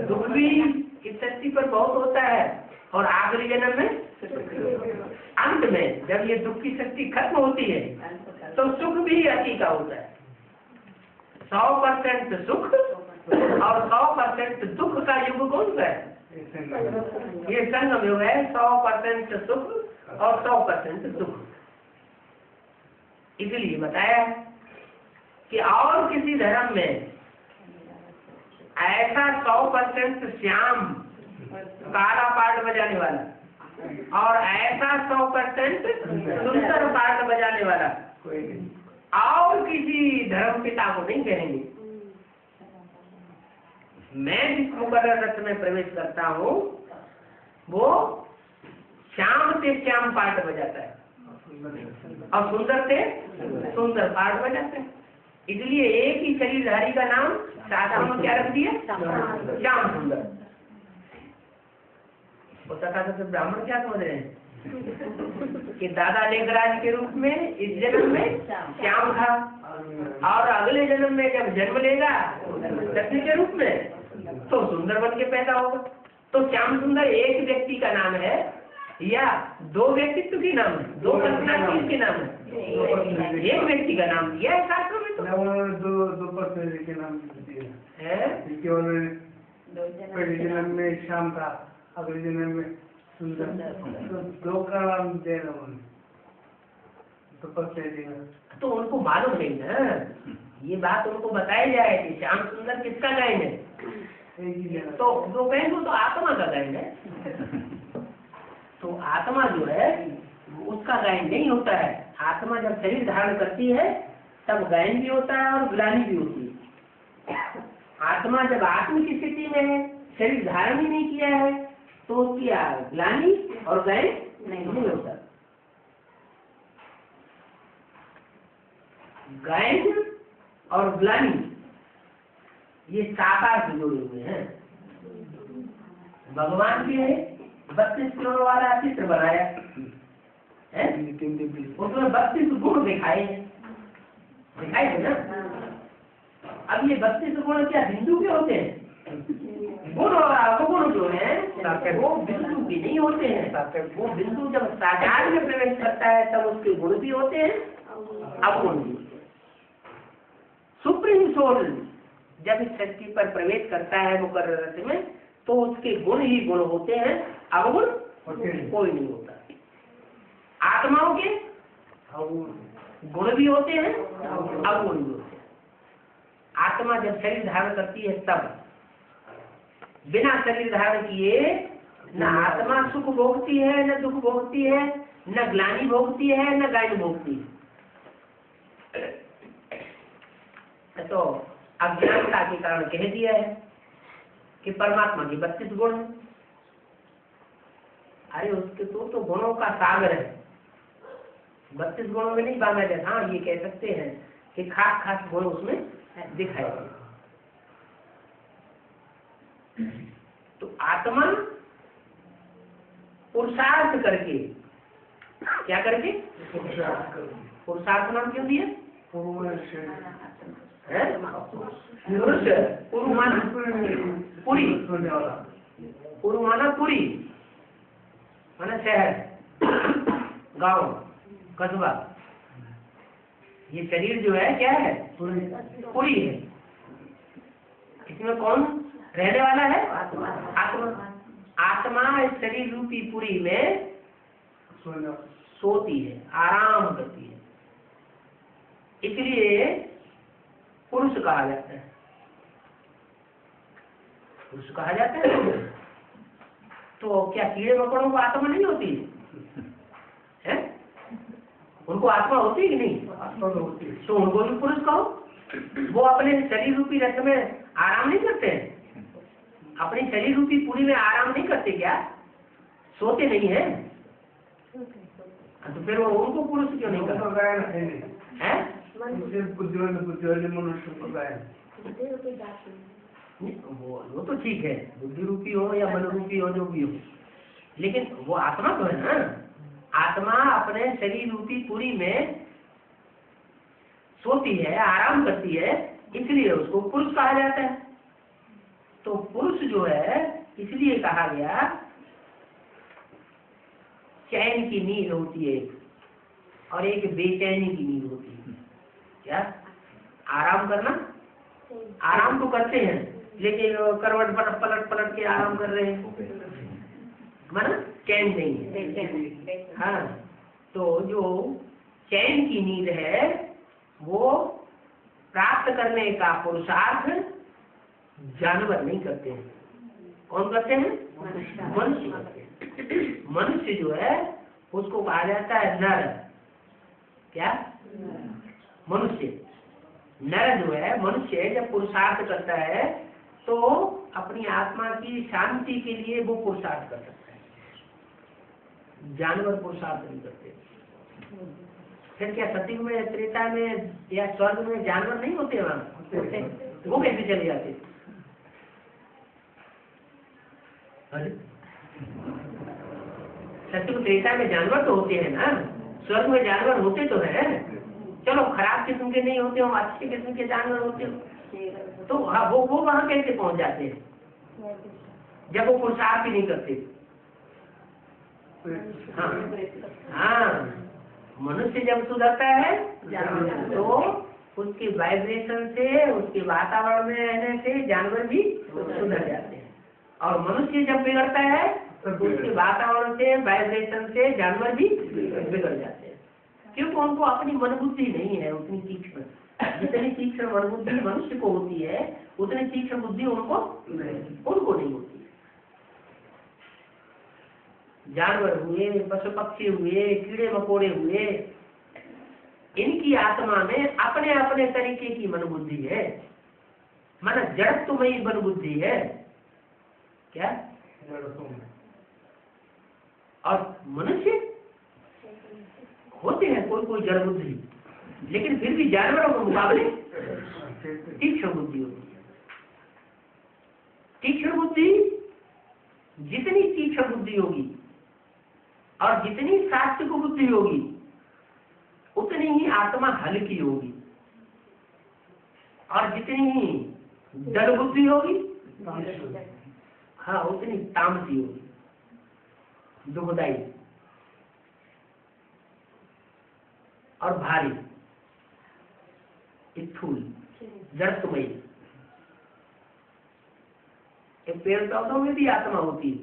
A: दुख भी इस शक्ति पर बहुत होता है, और आखिरी जन्म में अंत में जब ये दुख की शक्ति खत्म होती है तो सुख भी अति का होता है। 100% सुख और 100% दुख का युग कौन सा है? ये संगम युग है। 100% सुख और 100% दुख। इसलिए बताया कि और किसी धर्म में ऐसा 100% श्याम काला पार्ट बजाने वाला और ऐसा 100% सुंदर पार्ट बजाने वाला और किसी धर्म पिता को नहीं कहेंगे। मैं जिस मुकर्रर रथ में प्रवेश करता हूँ वो श्याम से श्याम पाठ बजाता है और सुंदर से सुंदर पाठ बजाता है। इसलिए एक ही शरीरधारी का नाम शास्त्रों में क्या रख दिया? श्याम सुंदर। वो तथाकथित ब्राह्मण क्या समझ रहे हैं कि दादा लेखराज के रूप में इस जन्म में श्याम था और अगले जन्म में जब जन्म लेगा कृष्ण के रूप में तो सुंदर बन के पैदा होगा। तो श्याम सुंदर एक व्यक्ति का नाम है या दो व्यक्तित्व के नाम है? दो पर्सनालिटी के नाम है? एक व्यक्ति का नाम दिया है शास्त्रों में। तो
C: दो पर्सनालिटी के नाम दिए हैं। केवल पहले जन्म में श्याम था, अगले जन्म में सुंदर, तो दो का नाम देना उन्होंने तो पर्सनालिटी में।
A: तो उनको मालूम नहीं ना, ये बात उनको बताई जाए कि श्याम सुंदर किसका गायन है? तो जो गायन वो तो आत्मा का गायन है। तो आत्मा जो है उसका गायन नहीं होता है। आत्मा जब शरीर धारण करती है तब गायन भी होता है और ग्लानि भी होती है। आत्मा जब आत्म की स्थिति में है, शरीर धारण ही नहीं किया है, तो उसकी ग्लानि और गायन नहीं होता। गायन और ग्लानि ये साकार से जुड़े हुए हैं। भगवान के 32 करोड़ वाला चित्र बनाया है, उसमें 32 गुण दिखाए थे ना। अब ये 32 गुण क्या बिंदु के होते हैं? गुण और अवगुण जो है वो बिंदु भी नहीं होते हैं। वो बिंदु जब साकार में प्रवेश करता है तब उसके गुण भी होते हैं, अवगुण भी। सुप्रीम सोल जब इस शक्ति पर प्रवेश करता है मुकर्रर रथ में तो उसके गुण ही गुण होते हैं, अवगुण कोई नहीं होता। आत्माओं के गुण भी होते हैं, अवगुण भी होते हैं। आत्मा जब शरीर धारण करती है तब बिना शरीर धारण किए न आत्मा सुख भोगती है, न दुख भोगती है, न ग्लानि भोगती है, न गायन भोगती है। तो अज्ञानता के कारण कह दिया है कि परमात्मा की 32 गुण है। अरे उसके तो गुणों का सागर है, 32 गुणों में नहीं बांधा जाता। हाँ ये कह सकते हैं कि खास खास गुण उसमें दिखाई दे। तो आत्मा पुरुषार्थ करके, क्या करके? पुरुषार्थ नाम क्यों दिया? पुरुष पुरुमाना पुरी, पुरुमाना पुरी माना शहर, गांव, कस्बा। ये शरीर जो है क्या है? पुरी है। इसमें कौन रहने वाला है? आत्मा। आत्मा इस शरीर रूपी पुरी में सोती है, आराम करती है, इसलिए पुरुष कहा जाता है। पुरुष कहा जाता है। तो क्या कीड़े मकोड़ों को आत्मा नहीं होती है? उनको आत्मा होती है कि नहीं? आत्मा होती है। तो उनको भी पुरुष कहो। वो अपने शरीर रूपी रथ में आराम नहीं करते हैं? अपनी शरीर रूपी पूरी में आराम नहीं करते क्या? सोते नहीं है? तो फिर वो उनको पुरुष क्यों नहीं करते हैं? वो तो ठीक है, बुद्धि रूपी हो या मन रूपी हो, जो भी हो, लेकिन वो आत्मा तो है ना। आत्मा अपने शरीर रूपी पूरी में सोती है, आराम करती है, इसलिए उसको पुरुष कहा जाता है। तो पुरुष जो है इसलिए कहा गया, चैन की नींद होती है और एक बेचैनी की नींद होती है। क्या? आराम करना, आराम तो करते हैं लेकिन करवट पलट पलट के आराम कर रहे हैं, माना चैन नहीं है। हाँ, तो जो चैन की नींद है वो प्राप्त करने का पुरुषार्थ जानवर नहीं करते हैं। कौन करते हैं? मनुष्य करते हैं। मनुष्य जो है उसको कहा जाता है नर। क्या? मनुष्य नर जो है, मनुष्य जब पुरुषार्थ करता है तो अपनी आत्मा की शांति के लिए वो पुरुषार्थ कर सकता है, जानवर पुरुषार्थ नहीं करते। फिर क्या सतयुग में, त्रेता में या स्वर्ग में जानवर नहीं होते वहाँ? वो कैसे चले जाते? सतयुग त्रेता में जानवर तो होते हैं ना, स्वर्ग में जानवर होते तो है। चलो खराब किस्म के नहीं होते हो, अच्छे किस्म के जानवर होते हो, तो वो वहाँ कैसे पहुँच जाते हैं जब वो पुरुषार्थ ही नहीं करते? हाँ, मनुष्य जब सुधरता है तो उसके वाइब्रेशन से, उसके वातावरण में रहने से जानवर भी सुधर जाते हैं, और मनुष्य जब बिगड़ता है तो उसके वातावरण से, वाइब्रेशन से जानवर भी बिगड़ जाते हैं, क्योंकि उनको अपनी मनबुद्धि नहीं है उतनी तीक्ष्ण। जितनी तीक्ष्ण मनबुद्धि मनुष्य को होती है उतनी तीक्ष्ण बुद्धि उनको नहीं होती है। जानवर हुए, पशु पक्षी हुए, कीड़े मकोड़े हुए, इनकी आत्मा में अपने अपने तरीके की मनबुद्धि है, माना जड़त्वमयी मनबुद्धि है। क्या? और मनुष्य होते हैं कोई जड़ बुद्धि, लेकिन फिर भी जानवरों के मुकाबले तीक्ष्ण बुद्धि होती है। तीक्ष्ण बुद्धि, जितनी तीक्ष्ण बुद्धि होगी और जितनी सात्विक बुद्धि होगी उतनी ही आत्मा हल्की होगी, और जितनी ही जड़ बुद्धि होगी हाँ उतनी तामसी होगी, दुखदाई और भारी, स्थूल, जड़त्वमयी। पेड़ पौधों में भी आत्मा होती है।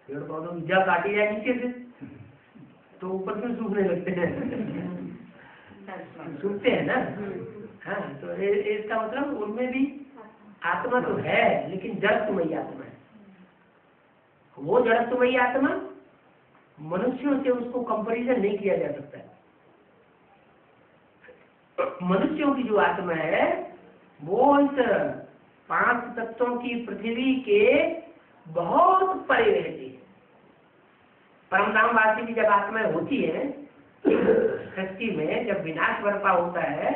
A: पेड़ पौधों में जड़ काटी जाए नीचे से तो ऊपर से सूखने लगते हैं, सूखते हैं ना। हाँ, तो इसका मतलब उनमें भी आत्मा तो है, लेकिन जड़त्वमयी आत्मा है। वो जड़त्वमयी आत्मा मनुष्यों से उसको कंपैरिजन नहीं किया जा सकता है। मनुष्यों की जो आत्मा है वो इस 5 तत्वों की पृथ्वी के बहुत परे रहती है। परमधामवासी की जब आत्माएं होती है सृष्टि में, जब विनाश बर्पा होता है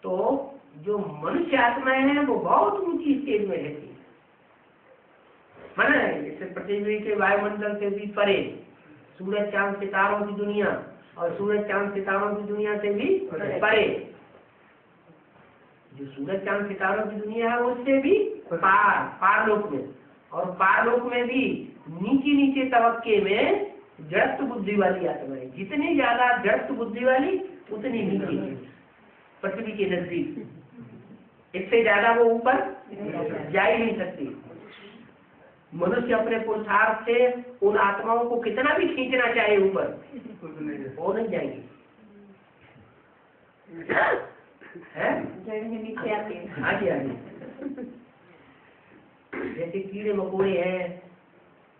A: तो जो मनुष्य आत्माएं हैं वो बहुत ऊंची स्टेज में रहती है, माना जैसे पृथ्वी के वायुमंडल से भी परे, सूरज चांद सितारों की दुनिया और सूरज चांद सितारों की दुनिया से भी परे। जो सूरज चांद सितारों की दुनिया है उससे भी पारलोक में, और पारलोक में भी नीचे तबक्के में जड़त्व बुद्धि वाली आत्मा है। जितनी ज्यादा जड़त्व बुद्धि वाली उतनी नीचे पृथ्वी के नजदीक, इससे ज्यादा वो ऊपर जा ही नहीं सकती। मनुष्य अपने पुरुषार्थ से उन आत्माओं को कितना भी खींचना चाहे ऊपर, वो नहीं जाएगी। हाँ जी, हाँ जी। जैसे कीड़े मकोड़े हैं,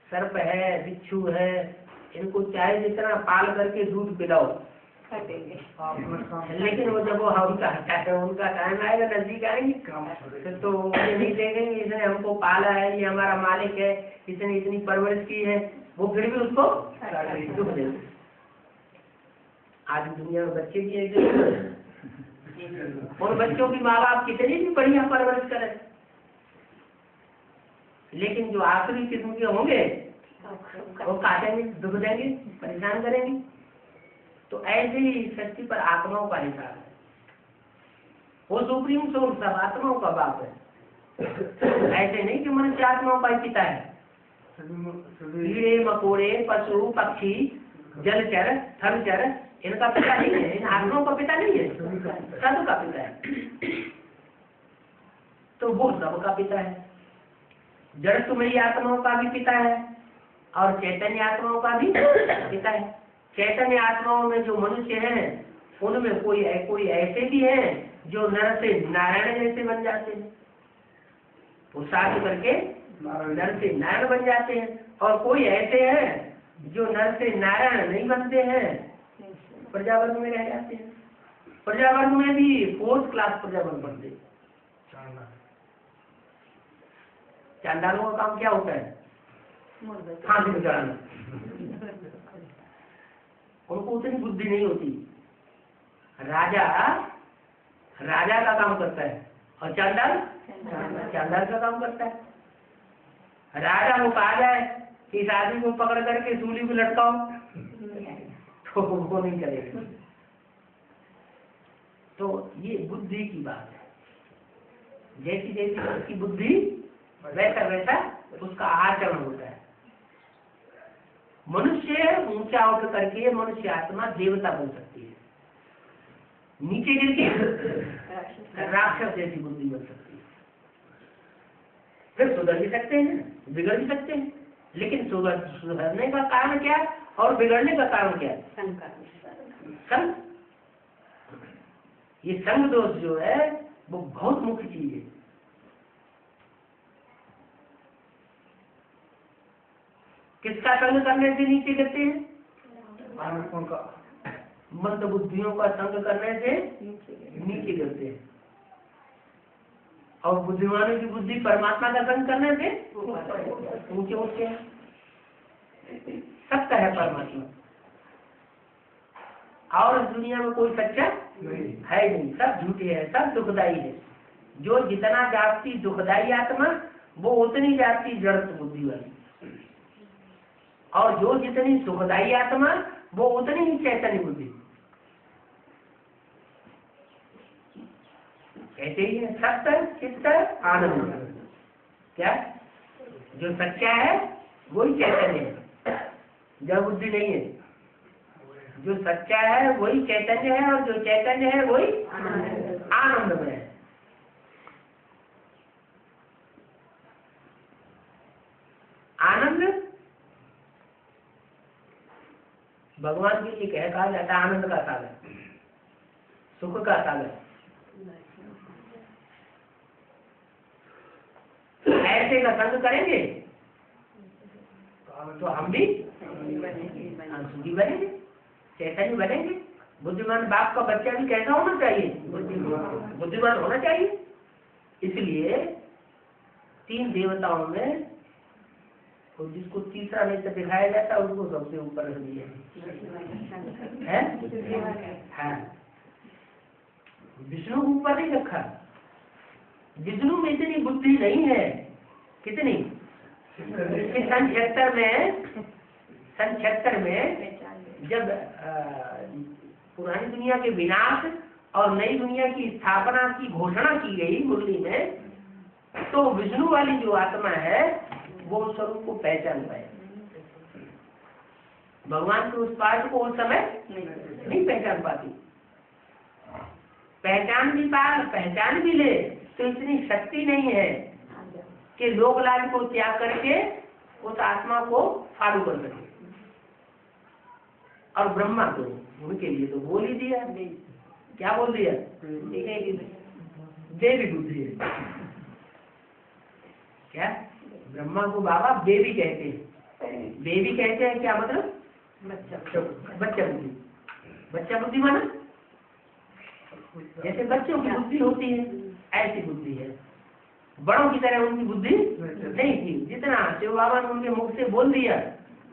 A: सर्प है, बिच्छू है, इनको चाहे जितना पाल करके दूध पिलाओ, लेकिन वो जब वो उनका टाइम आएगा, नजदीक आएंगे तो मुझे नहीं देखेंगे इसने हमको पाला है, ये हमारा मालिक है, इसने इतनी परवरिश की है, वो फिर भी उसको दुख देंगे। आज दुनिया में बच्चे भी एक और बच्चों की माँ बाप कितनी भी बढ़िया परवरिश करें, लेकिन जो आखिरी किस्म के होंगे वो काटेंगे, दुख देंगे, परेशान करेंगे। तो ऐसे ही सृष्टि पर आत्माओं का हिसाब है। वो सुप्रीम सोर्स सब आत्माओं का बाप है। ऐसे नहीं कि मनुष्य आत्माओं का पिता है। कीड़े मकोड़े, पशु पक्षी, जलचर, थलचर, इनका पिता नहीं है, इन आत्माओं का पिता नहीं है, सबका पिता है। तो वो सबका पिता है। जड़त्वमयी आत्माओं का भी पिता है और चैतन्य आत्माओं का भी पिता है। चैतन्य आत्माओं में जो मनुष्य हैं उनमें कोई ऐसे भी हैं जो नर से नारायण जैसे बन जाते हैं, पुरुषार्थ करके नर से नारायण बन जाते हैं, और कोई ऐसे हैं जो नर से नारायण नहीं बनते हैं प्रजावर्ग में रह जाते हैं। प्रजावर्ग में भी 4th क्लास प्रजावर्ग बनते हैं। चांडालों का काम क्या होता है? फांसी में चढ़ाना। उनको उतनी बुद्धि नहीं होती। राजा का काम करता है और चांडाल का काम करता है। राजा को कहा जाए कि इस आदमी को पकड़ करके सूली पे लटकाओ तो वो नहीं करेगा। तो ये बुद्धि की बात है। जैसी जैसी उसकी बुद्धि वैसा वैसा उसका आचरण होता है। मनुष्य ऊंचा उठ करके मनुष्य आत्मा देवता बन सकती है, नीचे गिर के राक्षस जैसी बुद्धि बन सकती है। फिर सुधर भी सकते हैं, बिगड़ भी सकते हैं। लेकिन सुधरने का कारण क्या और बिगड़ने का कारण क्या? संग। ये संग दोष जो है वो बहुत मुख्य चीज है। किसका संग करने से नीचे गिरते हैं? मंद बुद्धियों का संग करने से नीचे गिरते हैं। और बुद्धिमानों की बुद्धि परमात्मा का संग करने से ऊंचे उठते हैं। सत्य है परमात्मा, और इस दुनिया में कोई सच्चा है नहीं, सब झूठे है, सब दुखदाई है। जो जितना जाती दुखदाई आत्मा वो उतनी जाती जड़ बुद्धि वाली, और जो जितनी सुखदाई आत्मा वो उतनी ही चैतन्य बुद्धि। कहते ही है सत्य चित्त आनंद। क्या? जो सच्चा है वही चैतन्य है, जड़ बुद्धि नहीं है। जो सच्चा है वही चैतन्य है, और जो चैतन्य है वही आनंद में है। आनंद भगवान के लिए कहा जाता है आनंद का सागर, सुख का सागर। ऐसे का संग करेंगे तो हम भी सुखी बनेंगे, चैतन्य बनेंगे। बुद्धिमान बाप का बच्चा भी कैसा होना चाहिए? बुद्धिमान होना चाहिए। इसलिए 3 देवताओं में तो जिसको तीसरा नेत्र दिखाया जाता है उसको सबसे ऊपर रख दिया है। हाँ, विष्णु को ऊपर नहीं रखा। विष्णु में इतनी बुद्धि नहीं है। कितनी? सन 76 में जब पुरानी दुनिया के विनाश और नई दुनिया की स्थापना की घोषणा की गई मुरली में, तो विष्णु वाली जो आत्मा है वो उस स्वरूप को पहचान पाए। भगवान के उस पाठ को उस समय नहीं पहचान पाती। पहचान भी ले तो इतनी शक्ति नहीं है कि लोक लाज को त्याग करके उस आत्मा को फॉलो कर सके। और ब्रह्मा को उनके लिए तो बोल ही दिया। क्या बोल दिया? देवी बुद्धि है। क्या? ब्रह्मा को बाबा बेबी कहते हैं। बेबी कहते हैं क्या मतलब? बच्चा बुद्धि। बच्चा बुद्धि माना जैसे बच्चों की बुद्धि होती है ऐसी बुद्धि है। बड़ों की तरह उनकी बुद्धि नहीं थी। जितना शिव बाबा ने उनके मुख से बोल दिया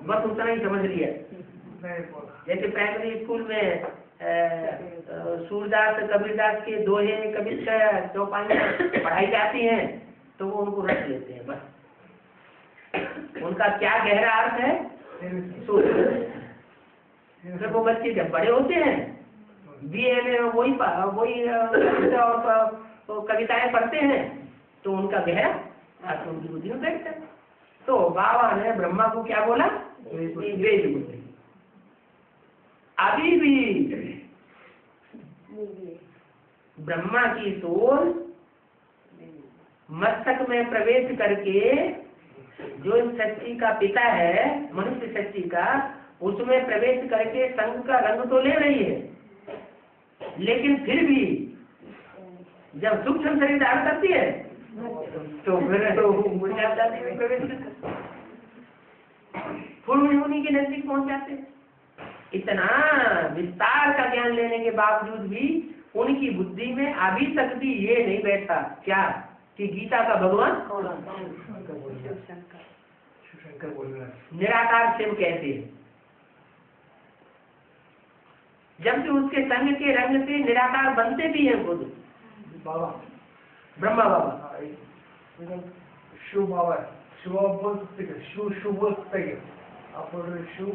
A: बस उतना ही समझ लिया। जैसे प्राइमरी स्कूल में सूरदास कबीरदास के दोहे कबीर चौपाइयाँ पढ़ाई जाती हैं तो वो उनको रख लेते हैं। बस उनका क्या गहरा अर्थ है फिर वो बच्चे जब बड़े होते हैं बीए में वही और कविताएं पढ़ते हैं तो उनका गहरा अर्थ उनकी बुद्धि में बैठता है। तो बाबा ने ब्रह्मा को क्या बोला? वेद बुद्धि। अभी भी ब्रह्मा की सोल मस्तक में प्रवेश करके जो सृष्टि का पिता है मनुष्य सृष्टि का, उसमें प्रवेश करके संग का रंग तो ले रही है, लेकिन फिर भी जब सूक्ष्म शरीर धारण करती है तो फिर तो प्रवेश करती है। पूर्व योनि के नजदीक पहुंच जाते हैं। इतना विस्तार का ज्ञान लेने के बावजूद भी उनकी बुद्धि में अभी तक भी ये नहीं बैठा क्या कि गीता का भगवान
C: शंकर बोल रहा है।
A: निराकार शिव कैसे है, जबकि उसके संग के रंग से निराकार बनते भी हैं खुद
C: बाबा
A: ब्रह्मा बाबा।
C: हाँ, शिव बाबा है। शिव बाबा बोल सकते हैं, शिव बोल सकते हैं, आप बोल रहे शिव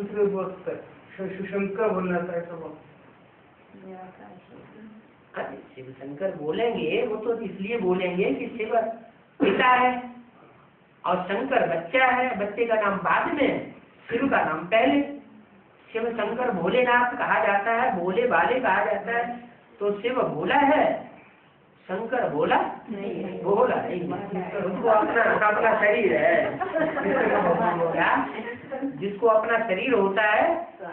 C: से बोल सकते हैं, शिव शंकर बोलना था ऐसा बोल।
A: शिव शंकर बोलेंगे वो तो इसलिए बोलेंगे कि शिव पिता है और शंकर बच्चा है, बच्चे का नाम बाद में, शिव का नाम पहले। शिव शंकर भोलेनाथ कहा जाता है, भोले वाले कहा जाता है, तो शिव भोला है, शंकर भोला नहीं, भोला नहीं, उसको अपना शरीर है क्या, जिसको अपना शरीर होता है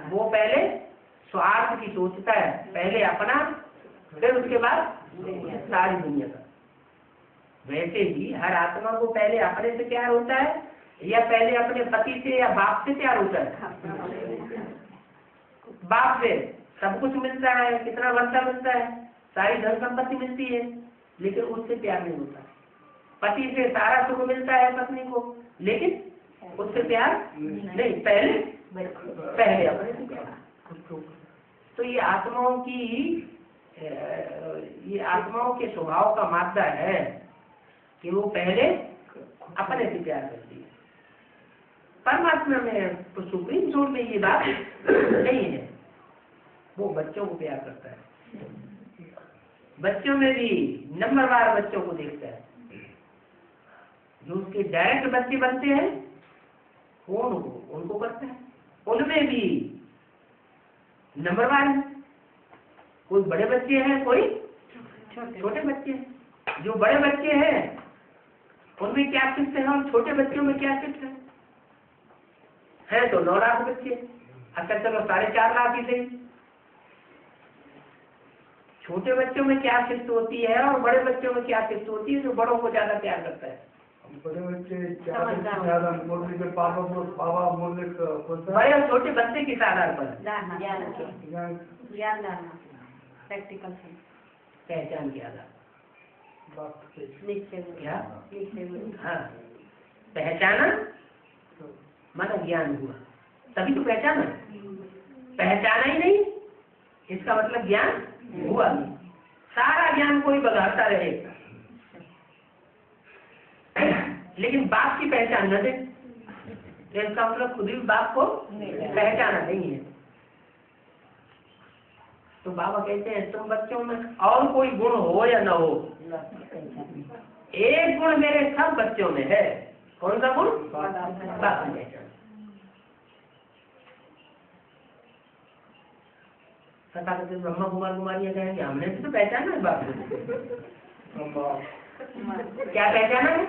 A: वो पहले स्वार्थ की सोचता है, पहले अपना फिर उसके बाद सारी दुनिया का। वैसे ही हर आत्मा को पहले अपने से प्यार होता है या पहले अपने पति से या बाप से प्यार होता है। बाप से सब कुछ मिलता है, कितना वर्षा मिलता है, सारी धन संपत्ति मिलती है, लेकिन उससे प्यार नहीं होता। पति से सारा सुख मिलता है पत्नी को, लेकिन उससे प्यार नहीं, पहले अपने से प्यार। तो ये आत्माओं के स्वभाव का मादा है कि वो पहले अपने से प्यार करती है। परमात्मा में तो सुप्रीम सोल में ये बात नहीं है, वो बच्चों को प्यार करता है। बच्चों में भी नंबरवार बच्चों को देखता है, जो उसके डायरेक्ट बच्चे बनते हैं वो उनको करता है। उनमें भी नंबरवार है, कोई बड़े बच्चे हैं, कोई छोटे बच्चे हैं। जो बड़े बच्चे हैं उनमें क्या शिफ्ट है और छोटे बच्चों में क्या शिफ्ट है तो 9 लाख बच्चे। अच्छा चलो 4.5 लाख ही सही। छोटे बच्चों में क्या शिफ्ट होती है और बड़े बच्चों में क्या शिफ्ट होती है, जो बड़ों को ज्यादा प्यार करता है।
C: बड़े बच्चे ज्यादा मुरली के पापा मुरली
A: बड़े और छोटे बच्चे किस आधार पर,
B: प्रैक्टिकल
A: पहचान के आधार क्या, हाँ पहचाना माना ज्ञान हुआ, तभी तो पहचाना। पहचाना ही नहीं इसका मतलब ज्ञान हुआ नहीं। सारा ज्ञान कोई बगाड़ता रहे लेकिन बाप की पहचान न दे, तो इसका मतलब खुद भी बाप को पहचाना नहीं है। तो बाबा कहते हैं तुम बच्चों में और कोई गुण हो या न हो, एक गुण मेरे सब बच्चों में है। कौन सा गुण, बाप की पहचान। कथा करते ब्रह्मा कुमार कुमारियां कहेंगे हमने भी तो पहचाना है बाप को। क्या पहचाना है,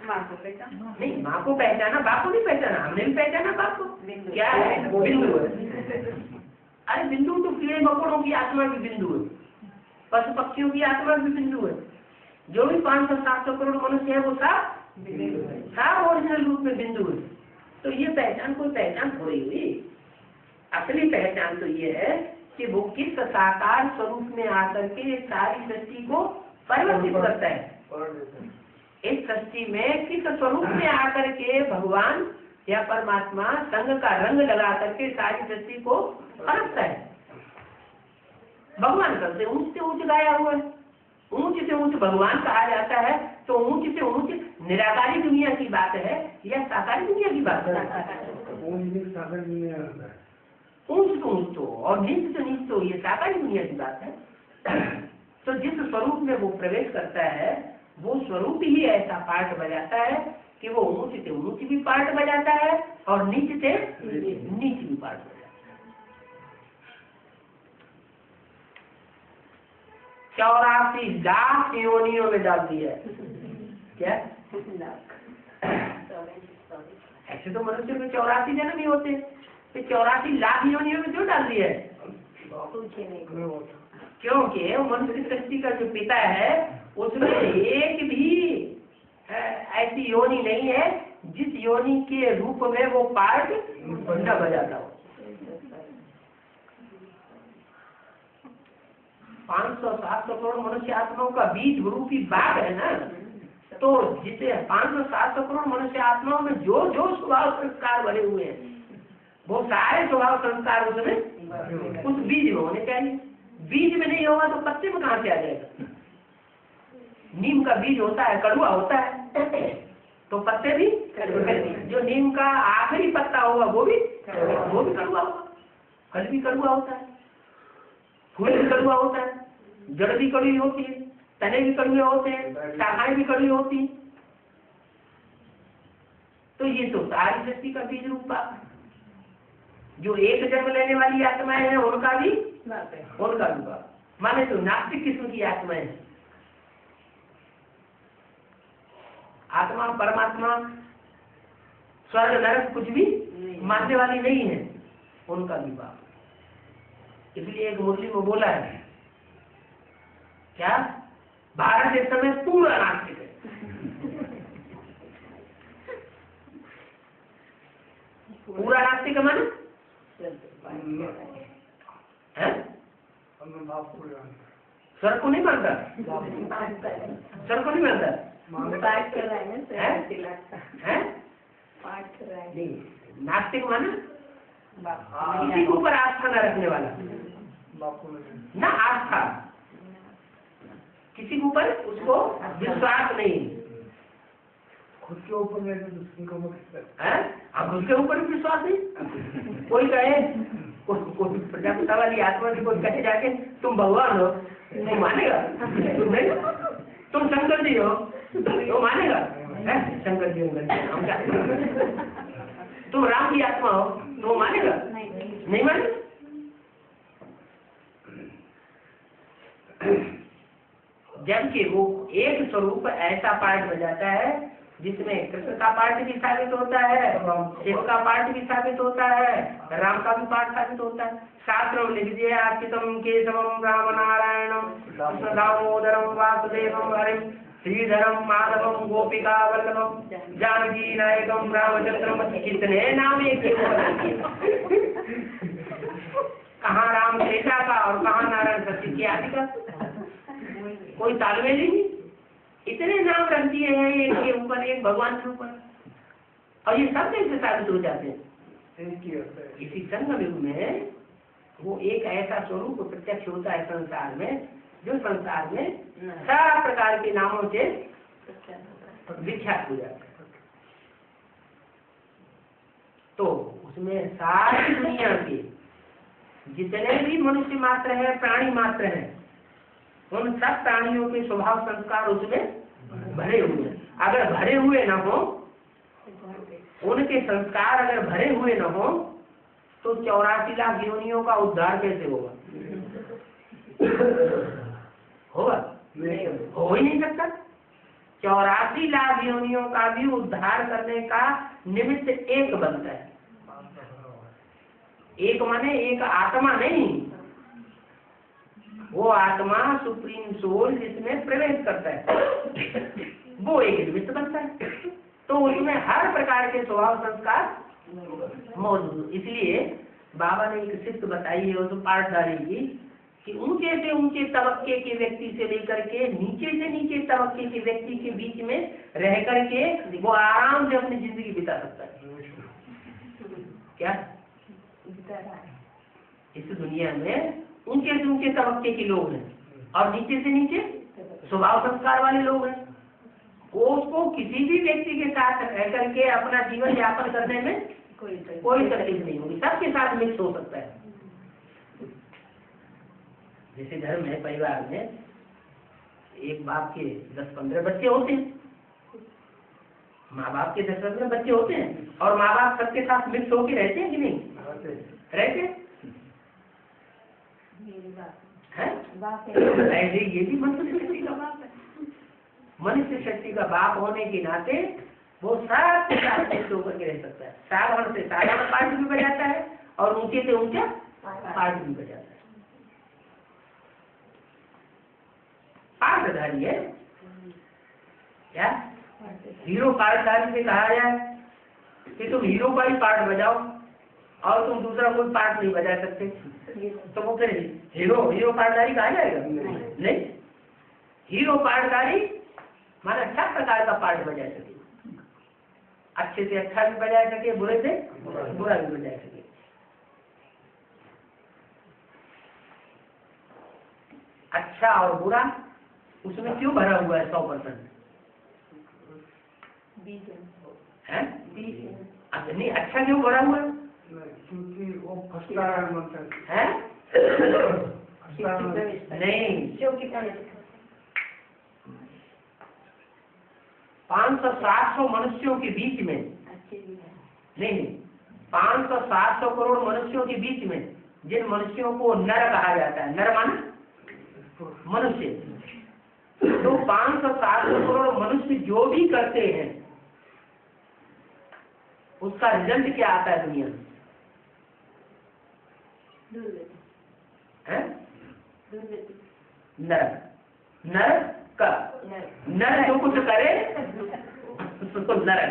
B: माँ को पहचाना
A: नहीं, माँ को पहचाना, बाप को नहीं पहचाना। हमने भी पहचाना बाप को, क्या है, बिंदु है। अरे बिंदु तो कीड़े मकोड़ों की आत्मा भी बिंदु है, पशु पक्षियों की आत्मा भी बिंदु है, जो भी 500-700 करोड़ मनुष्य है वो सब ओरिजिनल रूप में बिंदु है। तो ये पहचान कोई पहचान थोड़ी हुई। असली पहचान तो ये है कि वो किस साकार स्वरूप में आकर के सारी सृष्टि को परिवर्तित करता है। इस सृष्टि में किस स्वरूप में आकर के भगवान या परमात्मा संग का रंग लगा करके सारी सृष्टि को परखता है। भगवान करते ऊंच से ऊंच गाया हुआ है, ऊंच से ऊंच भगवान कहा जाता है, तो ऊंच से ऊंच निराकारी दुनिया की बात है या साकारी दुनिया की बात है। ऊंच तो ऊंच तो और नीच तो नीच तो ये साकारी दुनिया की बात है। तो जिस स्वरूप में वो प्रवेश करता है वो स्वरूप ही ऐसा पार्ट बजाता है कि वो ऊंच से ऊंच भी पार्ट बजाता है और नीच से नीच भी पार्ट बजाता है। 84 लाख योनियों में डाल दिया है। क्या ऐसे तो मनुष्य में 84 जन्म ही होते, तो 84 लाख योनियों में क्यों डाल दिया है? क्योंकि मनुष्य सृष्टि का जो पिता है उसमें एक भी ऐसी योनि नहीं है जिस योनि के रूप में वो पार्ट न बजाता हो। 500-700 करोड़ मनुष्य आत्माओं का बीज रूपी बाग है ना, तो जिसे 500-700 करोड़ मनुष्य आत्माओं में जो जो स्वभाव संस्कार भरे हुए हैं, वो सारे स्वभाव संस्कार उसमें उस बीज में होने चाहिए। बीज में नहीं होगा तो पत्ते में कहाँ से आ जाएगा? नीम का बीज होता है, कड़वा होता है, तो पत्ते भी जो नीम का आखिरी पत्ता होगा वो भी कड़वा होगा। फल भी कड़वा होता है, फूल भी कड़वा होता है, जड़ भी कड़वी होती है, तने भी कड़वे होते हैं, शाखाएं भी कड़वी होती हैं। तो ये तो सारी सृष्टि का बीज रूप बाप है। जो एक जन्म लेने वाली आत्माएं हैं उनका भी बाप, माने तो नास्तिक किस्म की आत्माएं हैं। आत्मा परमात्मा स्वर्ग नरक कुछ भी मानने वाली नहीं है, उनका भी बाप। इसलिए एक मुरली में बोला है क्या, भारत इस समय पूरा नास्तिक है। पूरा नास्तिक है माने स्वर्ग को नहीं मानता, स्वर्ग को नहीं मानता,
B: पाठ कर रहा है
A: नहीं। नास्तिक माने किसी के ऊपर आस्था न रखने वाला, ना आस्था, किसी के ऊपर उसको विश्वास नहीं,
C: खुद के ऊपर नहीं तो दूसरे को
A: है। अब उसके ऊपर भी विश्वास नहीं। कोई कहे, कोई प्रजापिता वाली आत्मा से कोई कहे जाके तुम भगवान हो, तुम मानेगा? तुम नहीं, तुम शंकर जी हो, तो मानेगा? शंकर जी हम क्या, तुम राम की आत्मा हो, तो मानेगा? नहीं मानेगा। जबकि वो एक स्वरूप ऐसा पार्ट बजाता है जिसमें कृष्ण का पार्ट भी साबित होता है, शिव का पार्ट भी साबित होता है, राम का भी पार्ट साबित होता है। शास्त्र में लिख दिया अर्चितम केशवम राम नारायणम कृष्ण दामोदरम वासुदेवम हरिम श्रीधरम माधवम गोपिका वल्लभम जानकी नायकम रामचंद्रम। कितने नाम एक कहाँ राम त्रेता का और कहाँ नारायण सत्य की आदि का, कोई तालमेल ही नहीं। इतने नाम रख दिए हैं एक के ऊपर एक, भगवान के ऊपर, और ये सब कैसे साबित हो जाते हैं? इसी संगम युग में वो एक ऐसा स्वरूप प्रत्यक्ष होता है संसार में, जो संसार में सब प्रकार के नामों से विख्यात हो जाता है। तो उसमें सारी दुनिया के जितने भी मनुष्य मात्र है, प्राणी मात्र है, उन सब प्राणियों के स्वभाव संस्कार उसमें भरे हुए हैं। अगर भरे हुए न हो, उनके संस्कार अगर भरे हुए न हो, तो 84 लाख योनियों का उद्धार कैसे होगा? होगा? हो ही नहीं सकता। 84 लाख योनियों का भी उद्धार करने का निमित्त एक बनता है। एक माने एक आत्मा नहीं, वो आत्मा सुप्रीम सोल जिसमें प्रवेश करता है, वो एक निमित्त बनता है। तो उसमें हर प्रकार के स्वभाव संस्कार मौजूद। इसलिए बाबा ने एक सिद्ध बताई है उस पाठधारी की, कि ऊंचे से ऊंचे तबके के व्यक्ति से लेकर के नीचे से नीचे तबके के व्यक्ति के बीच में रह करके वो आराम से अपनी जिंदगी बिता सकता है। क्या इस दुनिया में ऊंचे से ऊंचे तबके के लोग हैं और नीचे से नीचे स्वभाव संस्कार वाले लोग हैं। वो उसको किसी भी व्यक्ति के साथ रह करके अपना जीवन यापन करने में कोई तकलीफ नहीं होगी, सबके साथ मिक्स हो सकता है। जैसे घर में, परिवार में एक बाप के 10-15 बच्चे होते हैं, माँ बाप के 10-15 बच्चे होते हैं, और माँ बाप सबके साथ मिक्स होके रहते हैं कि नहीं रहते? ऐसे ये भी मनुष्य शक्ति का बाप है। मनुष्य शक्ति का बाप होने के नाते वो सबके साथ मिक्स होकर के रह सकता है। साधारण से साधारण पार्ट भी बजाता है और ऊंचे से ऊंचा पार्ट भी बजाता है। पार्टधारी है क्या? हीरो पार्टधारी से कहा जाए कि तुम हीरो का ही पार्ट बजाओ और तुम दूसरा कोई पार्ट नहीं बजा सकते, तो वो फिर हीरो पार्टदारी कहा जाएगा? नहीं, हीरो पार्टदारी माना अच्छा प्रकार का पार्ट बजा सके, अच्छे से अच्छा भी बजा सके, बुरे से बुरा भी बजा सके। अच्छा और बुरा उसमें क्यों भरा हुआ है 100%? है? अच्छा नहीं, अच्छा क्यों भरा हुआ है?
C: क्योंकि वो फंसता है मतलब
A: है? नहीं, 500-700 मनुष्यों के बीच में, नहीं 500-700 करोड़ मनुष्यों के बीच में जिन मनुष्यों को नर कहा जाता है, नर माना मनुष्य, तो 500-700 करोड़ मनुष्य जो भी करते हैं उसका रिजल्ट क्या आता है दुनिया में? नरक का नर जो कुछ करे तो नरक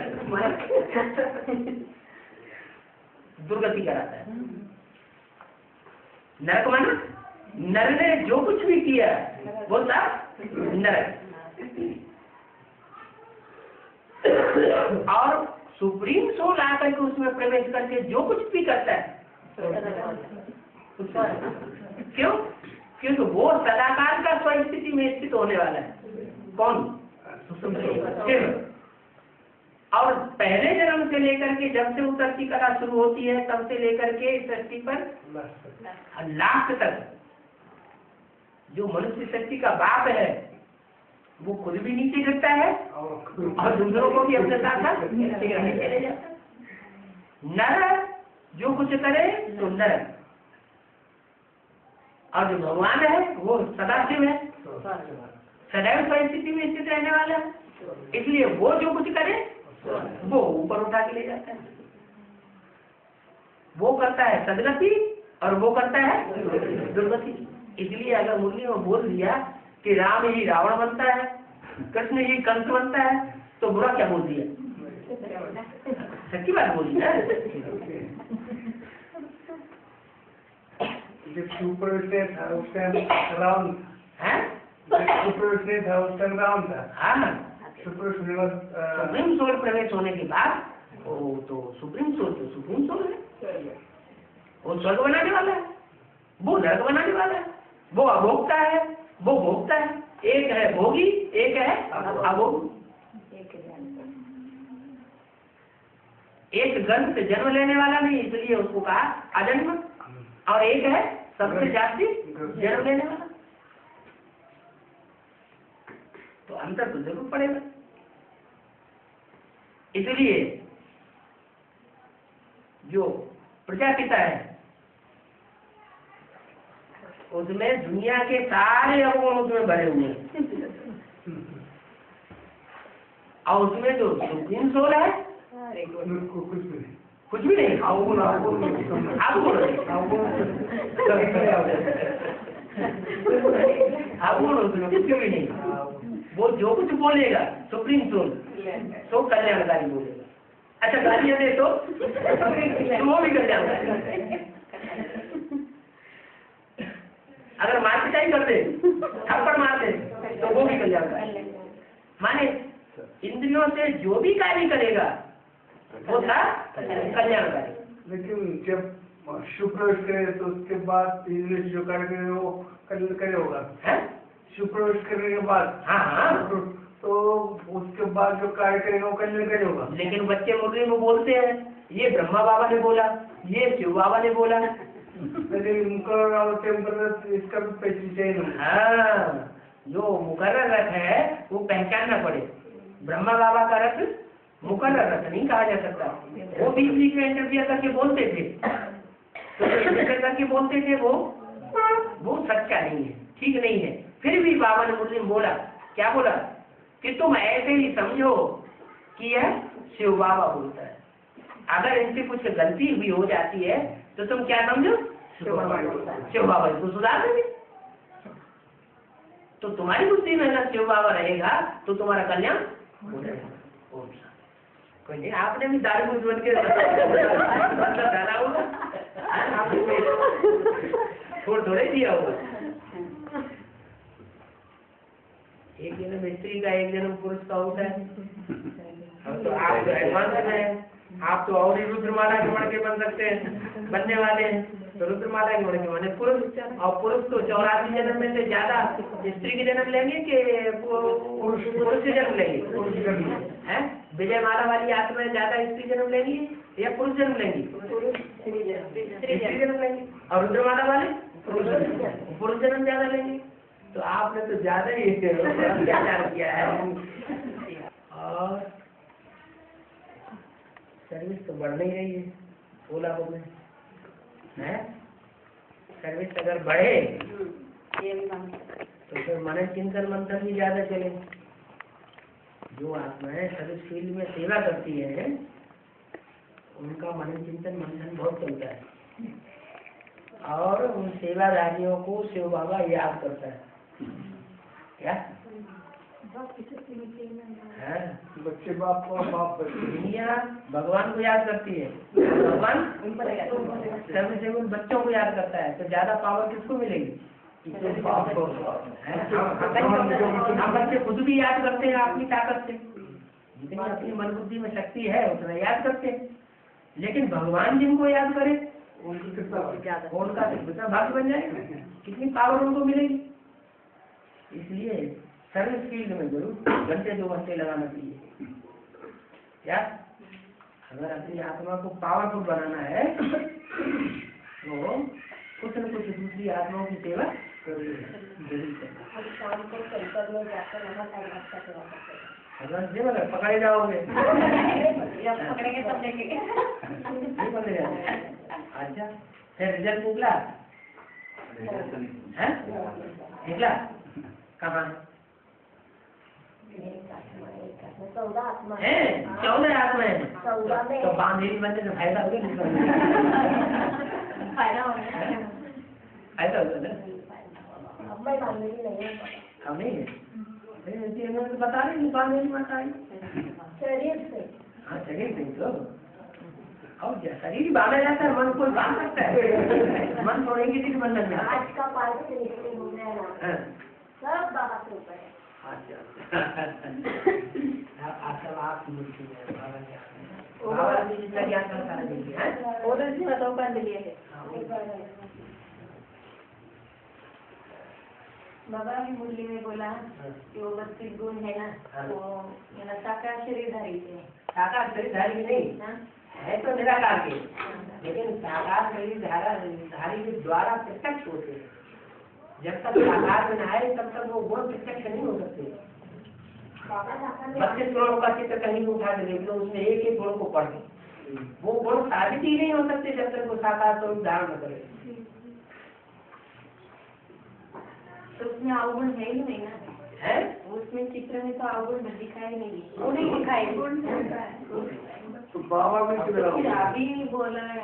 A: दुर्गति कराता है। नरक माना नर ने जो कुछ भी किया वो सब नरक। और सुप्रीम सोल आकर के उसमें प्रवेश करके जो कुछ भी करता है, क्यों? क्योंकि वो सदाकाल का स्वस्थिति में स्थित होने वाला है। कौन? शिव। और पहले जन्म से लेकर के जब से उतरती कला शुरू होती है तब से लेकर के सृष्टि पर लास्ट तक जो मनुष्य शक्ति का बाप है वो खुद भी नीचे गिरता है और दूसरों को भी अपने साथ साथ नीचे चले जाता है। नर जो कुछ करे तो नर, और जो भगवान है वो सदाशिव है, सदैव परिस्थिति में स्थित रहने वाला है, इसलिए वो जो कुछ करे वो ऊपर उठा के ले जाता है। वो करता है सदगति और वो करता है दुर्गति। इसलिए अगर मुरली में बोल दिया कि राम ही रावण बनता है, कृष्ण ही कंस बनता है, तो बुरा क्या बोल दिया? सच्ची बात बोल दिया।
C: जब सुपर स्टेट था उस टाइम रावण
A: है,
C: सुपर स्टेट था उस टाइम रावण था।
A: हाँ,
C: सुप्रीम
A: सोल प्रवेश होने के बाद वो तो सुप्रीम सोल है, वो स्वर्ग बनाने वाला है, वो नरक बनाने वाला है, वो अभोक्ता है, वो भोक्ता है। एक है भोगी, एक है अभोगी। एक गर्भ से जन्म लेने वाला नहीं, इसलिए उसको कहा अजन्म, और एक है सबसे जाति जन्म लेने वाला। तो अंतर तो जरूर पड़ेगा। इसलिए जो प्रजापिता है उसमें दुनिया के सारे अवगुण उसमें भरे हुए हैं, और उसमें जो सुप्रीम सोल है कुछ भी नहीं, अवगुण उसमें कुछ भी नहीं। वो जो कुछ बोलेगा सुप्रीम सोल तो कल्याणकारी बोलेगा। अच्छा गालियां दे तो वो भी कल्याणकारी। अगर मारपिटाई कर दे, थप्पड़ मार दे, तो वो भी कल्याणकारी। माने इंद्रियों से जो भी कार्य करेगा वो था कल्याणकारी।
C: लेकिन जब शुक्र करे तो उसके बाद इंद्रिय जो कार्य करे वो कल्याणकारी होगा। शुक्र करने के बाद
A: हाँ,
C: तो उसके बाद जो कार्य करेगा वो कल्याणकारी होगा।
A: लेकिन बच्चे मुरली में बोलते हैं ये ब्रह्मा बाबा ने बोला, ये शिव बाबा ने बोला,
C: लेकिन मुकर्रर इसका भी पहचान चाहिए।
A: हाँ, जो मुकर्रर रथ है वो पहचानना पड़े। ब्रह्मा बाबा का रथ मुकर्रर रथ नहीं कहा जा सकता। वो बीच बीच में इंटरव्यू करके बोलते थे, तो इंटरव्यू करके बोलते थे वो सच्चा नहीं है, ठीक नहीं है। फिर भी बाबा ने मुरली में बोला, क्या बोला कि तुम ऐसे ही समझो कि यह शिव बाबा बोलता है। अगर इनसे कुछ गलती हुई हो जाती है तो तुम क्या समझो? शिव बाबा इसको सुधार देंगे। तो तुम्हारी बुद्धि में अगर शिव बाबा रहेगा तो तुम्हारा कल्याण हो जाएगा। कोई नहीं, आपने भी दारू बन के डाला होगा, आपने छोड़ थोड़े दिया होगा। एक जन्म स्त्री का, एक जन्म पुरुष का होता है। अब तो आप तो एडवांस में, आप तो और ही रुद्रमाला के मणके बन सकते हैं, बनने वाले हैं। तो रुद्रमाला के मणके बने पुरुष, और पुरुष तो 84 जन्म में से ज्यादा स्त्री के जन्म लेंगे कि पुरुष के जन्म लेंगे? हैं? विजय माला वाली आत्मा ज्यादा स्त्री जन्म लेंगी या पुरुष जन्म लेंगी? स्त्री जन्म लेंगी। और रुद्रमाला वाले पुरुष जन्म ज्यादा लेंगे। तो आपने तो ज्यादा ही अत्याचार किया है। और सर्विस तो बढ़ नहीं रही है 16 को में, है? सर्विस अगर बढ़े तो फिर मनन चिंतन मंथन भी ज्यादा चले। जो आत्माएं सर्विस फील्ड में सेवा करती है उनका मनन चिंतन मंथन बहुत चलता है, और उन सेवादारियों को शिव बाबा याद करता है। क्या है?
C: बच्चे बाप को, बाप बच्चे।
A: दुनिया भगवान को याद करती है, भगवान सर्व उन बच्चों को याद करता है। तो ज्यादा पावर किसको मिलेगी?
C: बाप को।
A: हम बच्चे खुद भी याद करते हैं अपनी ताकत से, जितनी अपनी मन बुद्धि में शक्ति है उतना याद करते हैं। लेकिन भगवान जिनको याद करे उनका कितना भाग्य बन जाएगा, कितनी पावर उनको मिलेगी। इसलिए सर्विस फील्ड में जरूर घंटे 2 घंटे लगाना चाहिए। क्या अगर अपनी आत्मा को पावरफुल बनाना है तो कुछ न कुछ दूसरी आत्माओं की सेवा जरूर करना। अगर पकड़े जाओगे
B: पकड़ेंगे तब देखेंगे।
A: नहीं पकड़े जाओगे। अच्छा, फिर रिजल्ट निकला है? निकला कहाँ है? 14 आत्माएं हैं। तो बांधेरी बनने से फायदा होगा नहीं?
B: फायदा हो गया,
A: फायदा होगा ना?
B: नहीं
A: हम नहीं है, तो बता रहे नहीं बांधेरी माता आई
B: शरीर से।
A: हाँ शरीर से तो, और क्या शरीर बांधा जाता है, मन कोई बांध सकता है? मन थोड़े किसी बंधन में आता है।
B: आज का पार्टी से निकले घूम रहे हैं
A: हाँ।
B: सब बाबा के ऊपर है।
A: अच्छा आपकी मुश्किल है, बाबा ने जितना ज्ञान का सारा दे दिया है।
B: वो तो इसमें बताओ कर लिए है। बाबा ने मुरली में बोला कि वो 32 गुण है ना, वो साकार शरीरधारी थे।
A: साकार शरीरधारी नहीं है तो निराकार के, लेकिन साकार शरीरधारी के द्वारा प्रत्यक्ष होते हैं। जब तक साकार में आए तब तक वो गुण प्रत्यक्ष नहीं हो सकते। 32 गुणों का चित्र कहीं उठा के देख लो, उसमें एक एक गुण को पढ़ो, वो गुण साबित ही नहीं हो सकते जब तक वो साकार स्वरूप धारण न करे।
B: तो उसमें अवगुण है ही नहीं ना,
A: है
B: उसमें चित्र में तो अवगुण दिखाई नहीं, वो नहीं दिखाई गुण
C: तो बाबा भी
B: अभी बोला है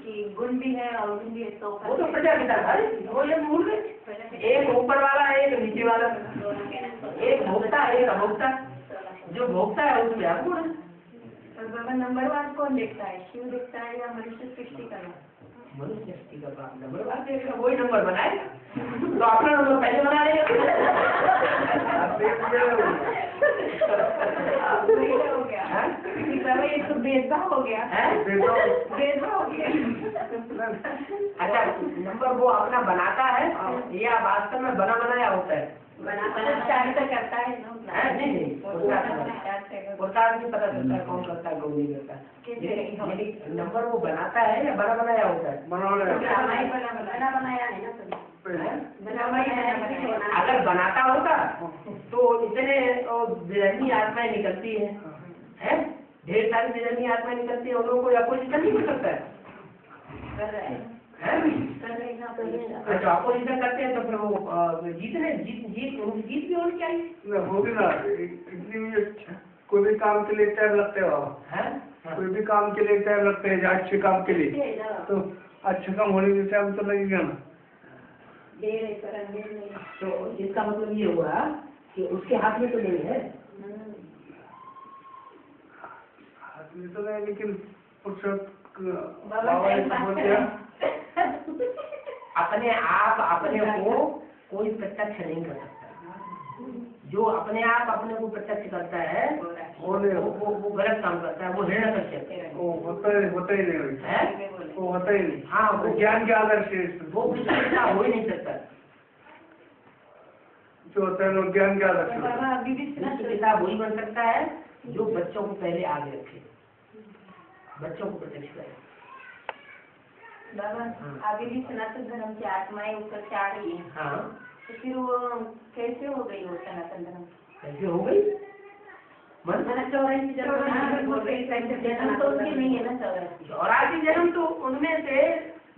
B: कि गुण भी है अवगुण भी है। तो
A: वो तो प्रजापिता था, वो ये भूल गए। एक ऊपर वाला एक नीचे वाला, एक भोक्ता एक अभोक्ता। जो भोक्ता है उसमें अवगुण है।
B: और बाबा नंबरवार कौन देखता है, शिव देखता है या मनुष्य सृष्टि करना?
A: मनुष्य सृष्टि का बाप नंबरवार देखेगा, वही नंबर बनाएगा। तो अपना नंबर पहले बना लेगा।
B: हो गया बाबा, ये तो भेदभाव हो गया, भेदभाव हो गया।
A: अच्छा, नंबर वो अपना बनाता है या वास्तव में बना बनाया होता है?
B: करता है ना,
A: नहीं पुरस्कार नहीं पता चलता कौन करता है कौन नहीं करता। नंबर वो बनाता है या बना बनाया होता है?
B: बना बनाया है ना।
A: अगर बनाता होता तो इतने विरंगी आत्माएं निकलती है, ढेर सारी विरंगी आत्माएं निकलती है, उन लोगों को अपोजिशन नहीं कर सकता है। अच्छा अपोजिशन करते हैं तो फिर वो जीत भी होनी चाहिए।
C: होगी ना, इतनी कोई भी काम के लिए टाइम लगते हो बाबा, कोई भी काम के लिए टाइम लगते हैं, अच्छे काम के लिए तो अच्छे काम होने के टाइम तो लगेगा ना।
A: तो इसका मतलब ये हुआ कि उसके हाथ में तो नहीं है।
C: है, लेकिन
B: बाबा टाइम पास
C: बोल दिया
A: अपने आप अपने को कोई प्रत्यक्ष नहीं कर सकता। जो अपने आप अपने को प्रत्यक्ष करता है वो गलत काम करता है, वो हिरण्यकश्यप है।
C: वो होता ही नहीं
A: है?
C: वो होता ही नहीं।
A: हाँ,
C: वो ज्ञान के आधार से
A: वो विश्वता हो ही नहीं सकता।
C: जो होता है वो ज्ञान के आधार से।
B: बाबा अभी भी
A: पिता वही बन सकता है जो बच्चों को पहले आगे रखे, बच्चों को प्रत्यक्ष करे।
B: बाबा अभी भी सनातन धर्म की आत्माएं ऊपर से आ रही है।
A: हाँ,
B: तो फिर वो कैसे हो गई वो सनातन धर्म?
A: कैसे हो गई? मन
B: 84 जन्म बोल रही है, जन्म तो उनके नहीं है ना 84।
A: 84 जन्म तो उनमें से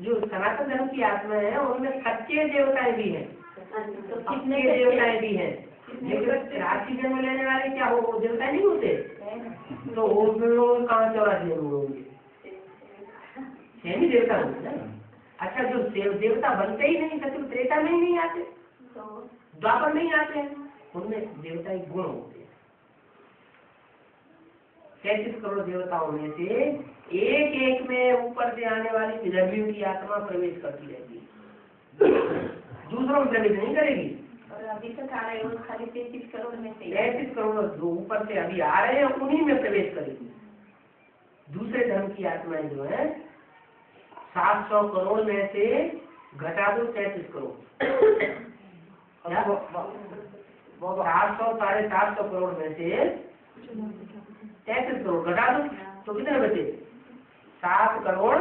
A: जो सनातन धर्म की आत्मा है उनमें सच्चे देवताएं भी हैं,
B: तो
A: कितने देवताएं भी हैं। लेकिन 84 जन्म लेने वाले क्या वो देवता नहीं होते? तो वो कहाँ 84 जन्म होंगे? सेमी देवता होते ना। अच्छा, जो देवता बनते ही नहीं, सत्य त्रेता में ही नहीं आते, द्वापर नहीं आते हैं, उनमें देवता ही गुण होते हैं। 33 करोड़ देवताओं में से एक एक में ऊपर से आने वाली रवियों की आत्मा प्रवेश करती रहती है, दूसरों में प्रवेश नहीं करेगी।
B: और अभी तक आ रहे हो खाली 33 करोड़ में से
A: 33 करोड़ जो ऊपर से अभी आ रहे हैं उन्हीं में प्रवेश करेगी। दूसरे धर्म की आत्माएं जो है 700 करोड़ में से घटा दो 33 करोड़, 700-750 करोड़ में से 33 करोड़ घटा दो तो कितने बचे? 7 करोड़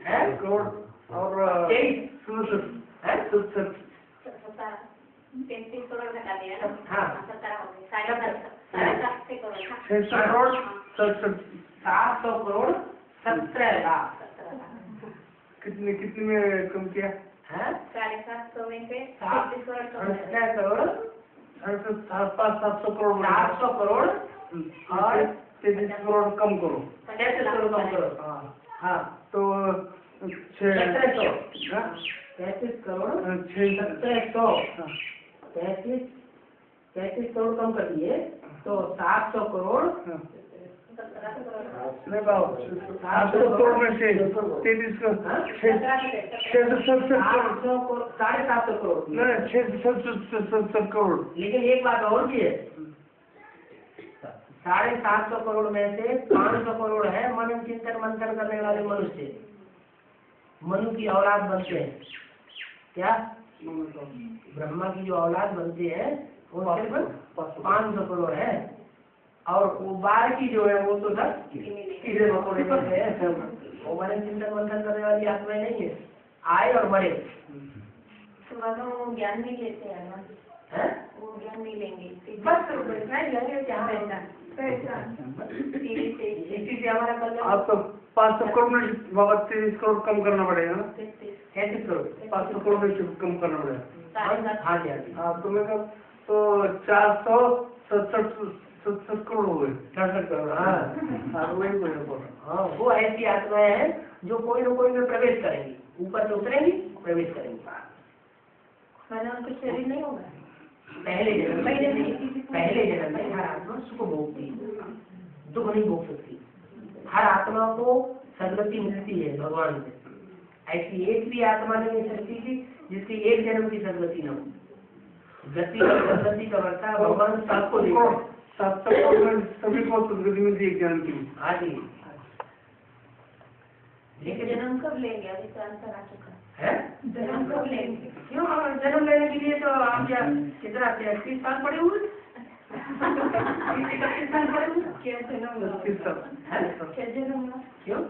A: है
C: करोड़ और
B: 33 करोड़ घटा दिया ना।
A: हाँ।
B: 17 हो गए, 7.5 करोड़।
C: 600 करोड़
A: 700 करोड़ 17 लाख।
C: कितने में कम किया?
A: है
B: 750 में से
A: 33
B: करोड़
A: करोड़
C: 700 करोड़
A: 700 करोड़
C: और 33 करोड़ कम करो।
A: 33 करोड़ कम करो। हाँ,
C: तो
A: 1700 33 करोड़ 1700 33 करोड़ कम कर दिए तो 700 करोड़
C: नहीं बाबू 700 करोड़ में से 33
A: साढ़े 700 करोड़
C: नहीं 670 करोड़।
A: लेकिन एक बात और भी है, 750 करोड़ में से 500 करोड़ है मनन चिंतन मंथन करने वाले मनुष्य, मनु की औलाद बनते हैं। क्या ब्रह्मा की जो औलाद बनते हैं वो सिर्फ 500 करोड़ है, और वो बाहर की जो है वो तो सब कीड़े मकोड़े बनते हैं सब। वो मनन चिंतन मंथन करने वाली आत्माएं नहीं है, आए और मरे।
B: तो बाबा वो ज्ञान नहीं लेते हैं ना,
A: हैं?
B: वो ज्ञान नहीं लेंगे
A: बस क्या इसी से हमारा कल्याण।
C: आप तो 500 करोड़ में बाबा 33 करोड़ कम करना पड़ेगा ना।
A: 33 करोड़
C: 500 करोड़ में कम करना पड़ेगा।
A: हाँ जी हाँ जी।
C: हाँ तो मैं कब तो 467 करोड़ हो गए।
A: 67 करोड़। हाँ
C: हाँ वही बोल।
A: हाँ, वो ऐसी आत्माएं हैं जो कोई न कोई में प्रवेश करेंगी, ऊपर से उतरेंगी प्रवेश करेंगी।
B: मैंने उनको शरीर नहीं होगा
A: पहले जन्म में हर आत्मा सुख भोगती, दुख नहीं भोग सकती। हर आत्मा को सदगति मिलती है भगवान से। ऐसी एक भी आत्मा नहीं मिल सकती थी जिसकी एक जन्म की सदगति न हो। गति सदगति का वर्षा भगवान सबको देता है।
C: 700 करोड़ में सभी को सदगति मिलती है ज्ञान की।
A: हाँ जी। लेकिन
B: जन्म कब लेंगे? अभी तो अंतर आ चुका
A: है,
B: जन्म कब लेंगे?
A: क्यों जन्म लेने के लिए तो आप क्या कितना 30 साल पड़े हुए 31 साल पड़े हुए
B: क्या जन्म?
C: 30 साल।
B: क्या जन्म?
A: क्यों?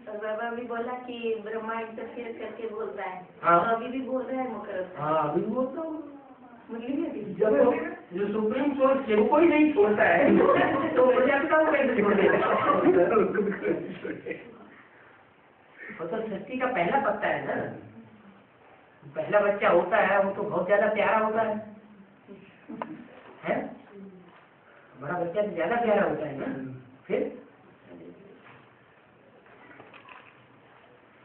B: तो बाबा भी बोला कि ब्रह्मा इंटरफेयर करके बोल रहा है।
A: हाँ।
B: तो अभी भी बोल रहा है मुकरर।
A: हाँ अभी बोलता हूँ।
B: मुरली में भी
A: जब जो सुप्रीम कोर्ट से कोई नहीं छोड़ता है तो प्रजापिता को कैसे छोड़ देगा? वो तो सृष्टि का पहला पत्ता है ना, पहला बच्चा होता है वो तो बहुत ज्यादा प्यारा होता है? बड़ा बच्चा तो ज्यादा प्यारा होता है ना। फिर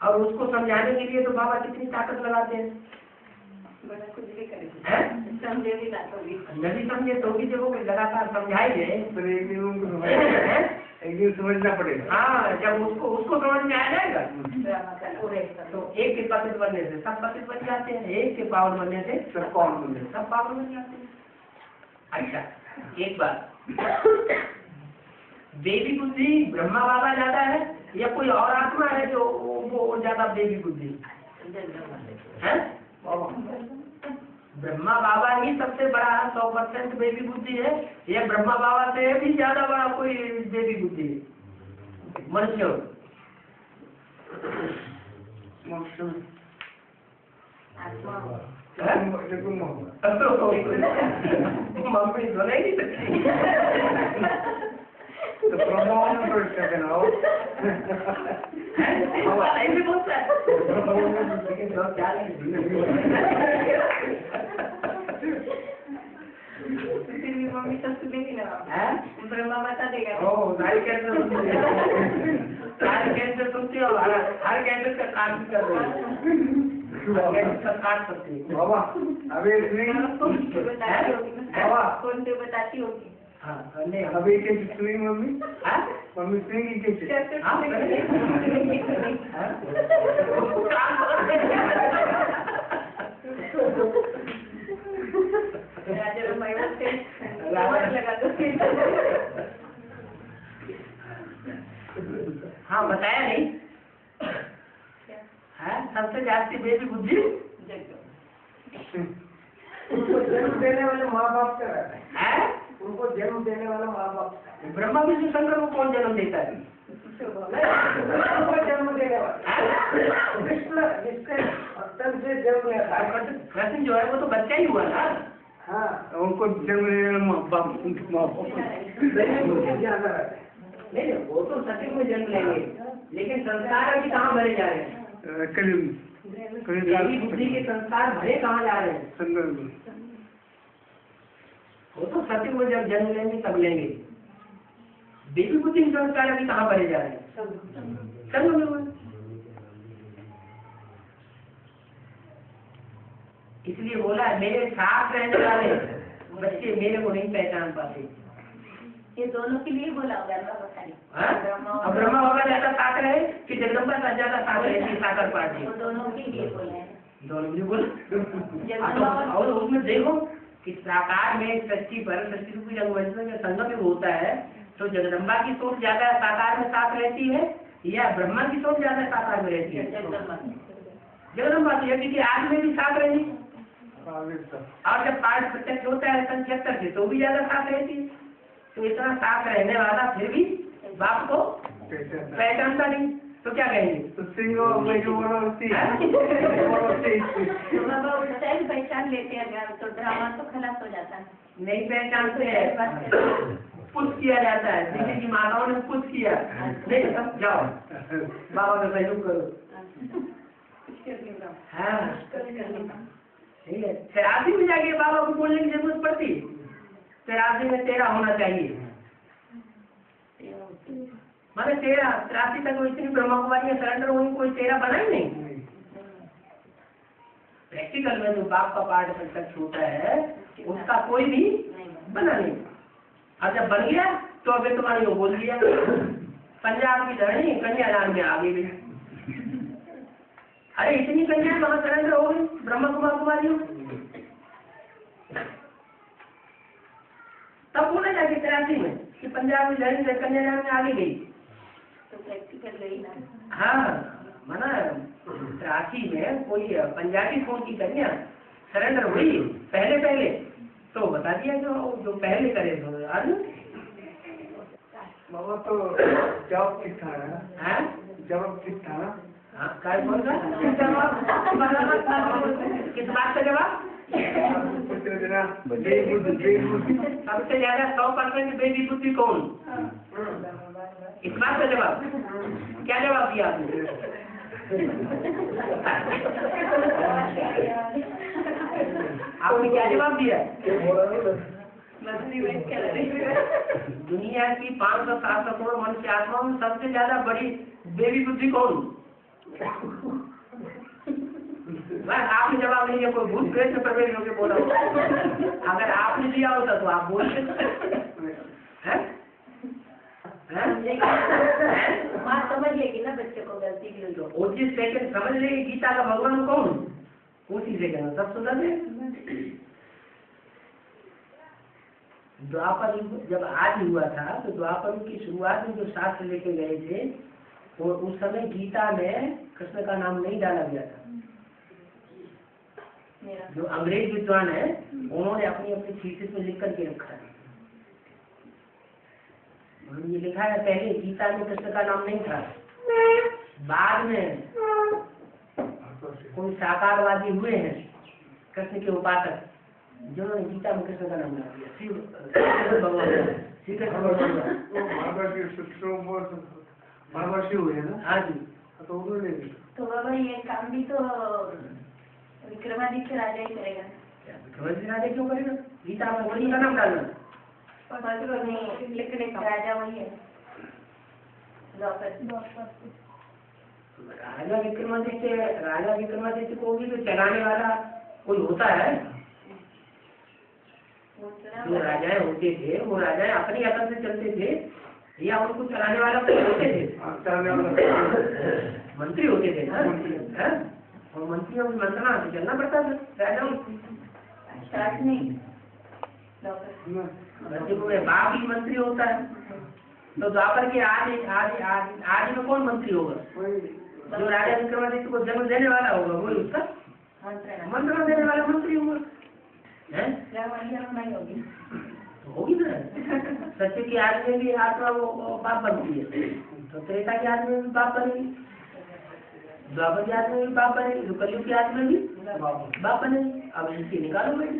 A: और उसको समझाने के लिए तो बाबा कितनी ताकत लगाते हैं।
B: कुछ भी करे
A: हैं?
B: समझे भी ना तो भी
A: नहीं समझे तो भी देखो लगातार समझाइए।
C: पर एक दिन समझना पड़ेगा।
A: हाँ, जब उसको समझ में आ जाएगा
B: ड्रामा का पूरे
A: तो एक के पतित बनने से सब पतित बन जाते हैं, एक के पावन बनने से
C: सब कौन बोले?
A: सब पावन बन जाते हैं। अच्छा, एक बात, देवी बुद्धि ब्रह्मा बाबा ज्यादा है या कोई और आत्मा है जो वो ज्यादा देवी बुद्धि है? ब्रह्मा बाबा ही सबसे बड़ा 100% देवी बुद्धि है या ब्रह्मा बाबा से भी ज्यादा बड़ा कोई देवी बुद्धि है? मनुष्य मम्मी तो नहीं सकती।
C: तो प्रभाव में प्रवेश करते ना हो।
A: ऐसे बोलता है।
B: फिर भी मम्मी सब सुनेगी ना ब्रह्मा बता देगा
A: सारी कैंसर सुनती हो, हर कैंसर का काम भी कर रही है, सब काट सकती है।
C: बाबा अभी
B: कौन से बताती होगी
C: बाबा
B: कौन से बताती होगी
A: हाँ, नहीं
C: अभी कैसे सुनी मम्मी?
A: हाँ?
C: मम्मी सुनेगी कैसे?
B: कैसे
A: हाँ,
B: सुनेगी?
A: हाँ?
B: राजा रमायण से लगा दो
A: हाँ, बताया नहीं है सबसे ज्यादा बेबी बुद्धि
C: उनको जन्म देने वाले माँ बाप का रहता
A: है।
C: उनको जन्म देने वाला माँ बाप
A: ब्रह्मा विष्णु शंकर को कौन जन्म देता है?
C: उनको जन्म देने वाला विष्णु जिसके भक्तन से जन्म लेता है।
A: कृष्ण जो है वो तो बच्चा ही हुआ ना।
C: हाँ, उनको जन्म देने वाला माँ बाप ज्यादा रहता है।
A: नहीं, वो तो सत्य में जन्म लेंगे, लेकिन संस्कार अभी कहाँ भरे जा रहे हैं? देवी बुद्धि के संस्कार भरे कहाँ जा रहे हैं? वो तो सत्य में जब जन्म लेंगे तब लेंगे। देवी बुद्धि के संस्कार अभी कहाँ भरे जा रहे हैं? संग में हुए। इसलिए बोला मेरे साथ रहने वाले बच्चे मेरे को नहीं पहचान पाते।
B: ये दोनों के लिए बोला होगा ना
A: हाँ? अब ब्रह्मा बाबा ज्यादा साथ रहे कि जगदम्बा का ज्यादा साथ रहे कि साकर पार्टी?
B: वो दोनों के लिए बोला है
A: दोनों भी बोले। और उसमें देखो कि साकार में सृष्टि पर सृष्टि रूपी रंगमंच में संगम में होता है तो जगदम्बा की सोच ज्यादा साकार में साथ रहती है या ब्रह्मा की सोच ज्यादा साकार में रहती है? जगदम्बा की क्योंकि आज में भी साथ रही और जब पाठ प्रत्यक्ष होता है 77 से तो भी ज्यादा साथ रहती है। तो इतना साथ रहने वाला फिर भी बाप को पहचानता नहीं तो क्या कहेंगे?
C: तो सिंह
B: पहचान लेते हैं तो ड्रामा तो खलास हो जाता है।
A: नहीं पहचानते हैं, पुश किया जाता है। दिल्ली की माताओं ने पुश किया, नहीं सब जाओ बाबा का सहयोग करो। हाँ, ठीक है। 83 में जाके बाबा को बोलने की जरूरत पड़ती, 83 में 13 होना चाहिए। मैंने 83 तक इतनी ब्रह्मा कुमारी में सरेंडर होनी कोई 13 बना ही नहीं। प्रैक्टिकल में जो बाप का पाठ प्रत्यक्ष होता है उसका कोई भी बना नहीं। अब जब बन गया तो अभी तुम्हारी वो बोल दिया पंजाब की धरणी कन्यादान में आ गई। अरे इतनी कन्या कहाँ सरेंडर हो गई ब्रह्मा कुमार कुमारियों? तब बोला जाके 83 में कि पंजाब की धरणी कन्यादान में आगे गई।
B: तो प्रैक्टिकल गई ना।
A: हाँ, माना 83 में कोई पंजाबी फोन की कन्या सरेंडर हुई पहले तो बता दिया जो पहले करे तो
C: बाबा तो जवाब ठीक था ना? जवाब ठीक था ना?
A: हाँ, क्या बोल रहा? किस बात का जवाब? सबसे ज्यादा 100% बेबी बुद्धि कौन? इस बात का जवाब क्या जवाब दिया आपने? आपने क्या जवाब दिया? दुनिया की 500-700 करोड़ मनुष्य आत्माओं में सबसे ज्यादा बड़ी बेबी बुद्धि कौन? बस आपने जवाब नहीं दिया, कोई भूत प्रेत में प्रवेश होकर बोला हो। अगर आपने दिया होता तो आप बोलते
B: माँ समझ लेगी ना बच्चे को गलती की तो
A: 25 सेकंड समझ लेगी गीता का भगवान कौन, 25 सेकंड सब सुधर गए। द्वापर युग जब आदि हुआ था तो द्वापर युग की शुरुआत में जो शास्त्र लेके गए थे वो उस समय गीता में कृष्ण का नाम नहीं डाला गया था। जो अंग्रेज विद्वान है उन्होंने अपनी अपनी थीसिस में लिख करके रखा है। उन्होंने ये लिखा है पहले गीता में कृष्ण का नाम नहीं था, बाद में कोई साकारवादी हुए हैं कृष्ण के उपासक जिन्होंने गीता में कृष्ण का नाम डाल दिया। श्री कृष्ण
C: महाभाषी हुए ना।
A: हाँ जी।
C: तो उन्होंने
B: तो बाबा ये काम भी तो विक्रमादित्य राजा ही करेगा।
A: विक्रमादित्य राजा क्यों करेगा, गीता में वही का नाम डालना।
B: लिखने का राजा वही है।
A: राजा विक्रमादित्य को भी तो चलाने वाला कोई होता है। जो राजाएं होते थे वो राजाएं अपनी अकल से चलते थे या उनको चलाने वाला कोई होते थे, मंत्री होते थे ना। और मंत्रियों की मंत्रणा से चलना पड़ता था राजाओं में। बाप ही मंत्री होता है। तो द्वापर के आदि में कौन मंत्री होगा, जो राजा विक्रमादित्य को जन्म देने वाला होगा वही उसका मंत्रणा देने वाला मंत्री होगा। होगी ना। सत्य की आदमी में भी आत्मा वो बाप बनती है, तो त्रेता की आदमी में भी बाप बनेगी, द्वापर की आदमी में भी बाप बनेगी, जो कलयुग की आदमी में भी बाप बनेगी। अब इसकी निकालो बेटी।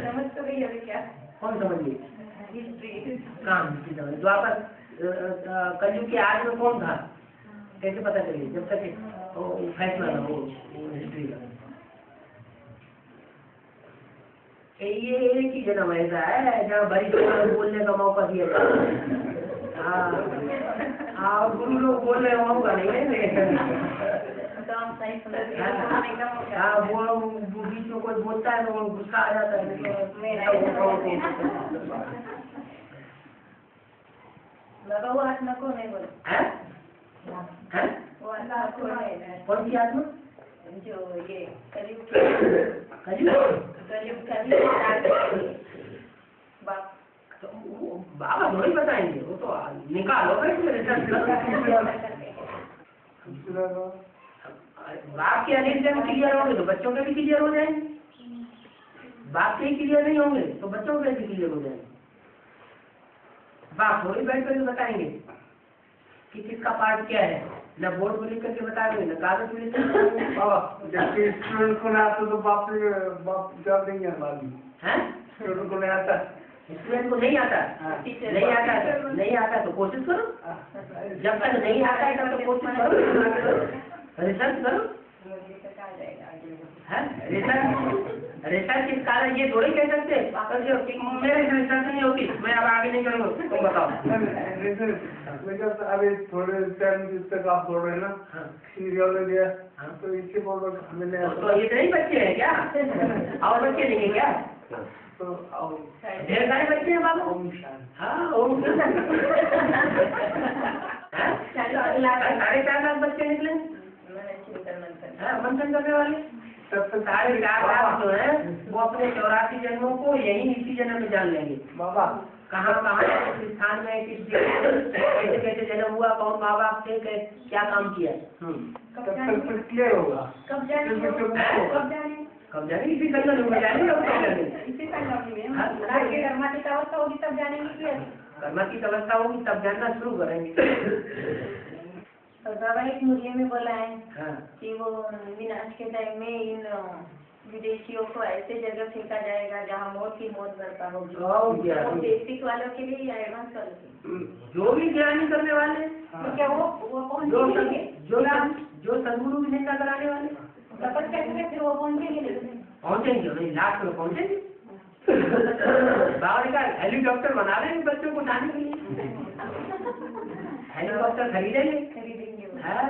B: समझ तो गई अभी क्या,
A: कौन समझ गई काम की समझ। द्वापर कलयुग के आदमी में कौन था कैसे पता चलिए, जब तक फैसला ना हो हिस्ट्री का। ये एक ही जन्म ऐसा है जहाँ बड़ी बोलने का मौका दिया जाता है। हाँ गुरु लोग बोलने का मौका नहीं है। हाँ वो बीच में कोई बोलता है तो गुस्सा आ जाता है।
B: लगा वो आत्मा को नहीं बोला। वो आत्मा को नहीं।
A: कौन सी आत्मा,
B: जो ये कलयुग
A: बाबा थोड़ी बताएंगे, वो तो निकालो बाप के अनेक जन्म क्लियर होंगे तो बच्चों के भी क्लियर हो जाएंगे, बाप के ही क्लियर नहीं होंगे तो बच्चों के भी क्लियर हो जाएंगे। बाप थोड़ी बैठ कर बताएंगे कि किसका पार्ट क्या है, न बोर्ड में लिख करके बता देंगे न कागज में लिख करके।
C: जबकि स्टूडेंट को नहीं आता तो बाप जवाब नहीं है बाद में। स्टूडेंट को नहीं आता,
A: स्टूडेंट को नहीं आता, नहीं आता तो कोशिश करो। जब तक नहीं आता है तब तो कोशिश करो, रिसर्च करो। रिसर्च इस कारण ये थोड़ी कह सकते मेरे रिसर्च नहीं होती, मैं अब आगे नहीं करूँगा, तुम बताओ।
C: अभी थोड़े टाइम तक आप बोल रहे हैं ना सीरियल गया तो इससे बोल रहे
A: तो इतने ही बच्चे हैं क्या, और बच्चे नहीं है क्या?
C: तो
A: ढेर सारे बच्चे हैं बाबा। हाँ ओम साढ़े 4 लाख बच्चे निकले मंथन करने वाले। 4.5 लाख जो है वो अपने 84 जन्मों को यही इसी जन्म में जान लेंगे।
C: बाबा
A: कहाँ किस स्थान में किस कैसे कैसे जन्म हुआ, कौन माँ बाप थे, क्या काम किया।
C: क्लियर होगा
B: कब जाने
A: इसी संगत में जानेंगे।
B: इसी संगत में कर्मातीत अवस्था होगी तब जानेंगे,
A: कर्मातीत अवस्था होगी तब जानना शुरू करेंगे।
B: तो बाबा एक मुर्गे में बोला है
A: हाँ।
B: कि वो विनाश के टाइम में इन विदेशियों को ऐसे जगह फेंका जाएगा जहाँ मौत की मौत बरपा होगी। वो बेसिक वालों के लिए या एडवांस वालों के लिए?
A: जो भी ज्ञानी करने वाले।
B: तो क्या वो पहुँचेंगे?
A: जो सदगुरु की निंदा कराने वाले
B: तपस कैसे फिर वो पहुँचेंगे
A: नहीं, लास्ट में पहुँचेंगे। बाबा ने कहा हेलीकॉप्टर बना रहे हैं बच्चों को उठाने के लिए। हेलीकॉप्टर खरीदेंगे
B: खरीदेंगे वो।
A: हाँ?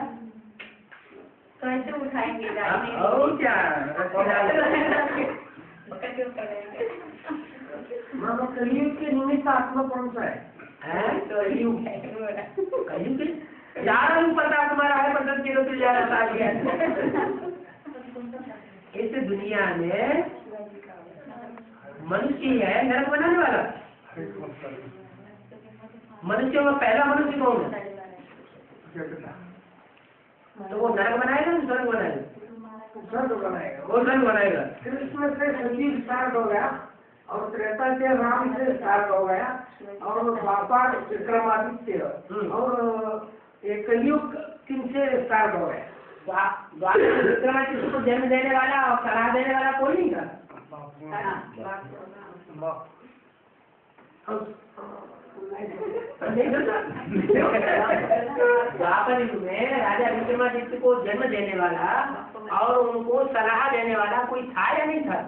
B: कैसे उठाएंगे गाड़ी में?
A: और क्या
B: पकड़ के उठाएंगे।
C: मानो कलयुग के निमित्त आत्मा कौन सा है?
A: हैं?
B: कलयुग है।
A: कहीं के ज्यादा नहीं पता तुम्हारा है, 15 किलो से ज्यादा खा लिया। इस दुनिया में मनुष्य ही है नरक बनाने वाला। मनुष्य में पहला मनुष्य कौन है? तो वो नरक बनाएगा ना स्वर्ग बनाएगा?
C: स्वर्ग बनाएगा।
A: वो स्वर्ग बनाएगा।
C: फिर इसमें से सजीव स्टार्ट हो गया और त्रेता से राम से स्टार्ट हो गया और द्वापर विक्रमादित्य और एक कलयुग किनसे स्टार्ट हो गया?
A: द्वापर विक्रमादित्य को जन्म देने वाला और सलाह देने वाला कोई नहीं था। द्वापर युग में राजा विक्रमादित्य को जन्म देने वाला और उनको सलाह देने वाला कोई था या नहीं था?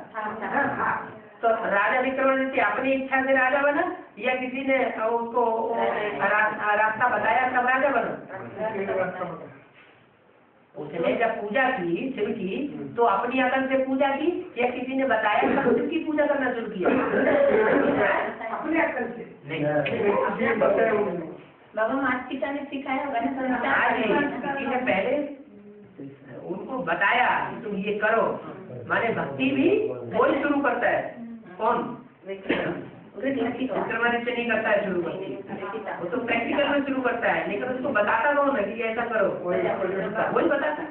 A: तो राजा विक्रमादित्य अपनी इच्छा से राजा बना या किसी ने उसको रास्ता बताया तब राजा बना? उसने जब पूजा की शिव की तो अपनी अकल से पूजा की या किसी ने बताया तब शिव की पूजा करना शुरू किया?
C: अपने अकल से
A: नहीं।
B: बाबा माता पिता ने सिखाया होगा ना?
A: आज किसी ने पहले उनको बताया कि तुम ये करो। माने भक्ति भी वही शुरू करता है। कौन? विक्रमादित्य नहीं करता है शुरू करती, वो तो प्रैक्टिकल में शुरू करता है, लेकिन उसको बताता कौन है कि ऐसा करो? वही बताता है।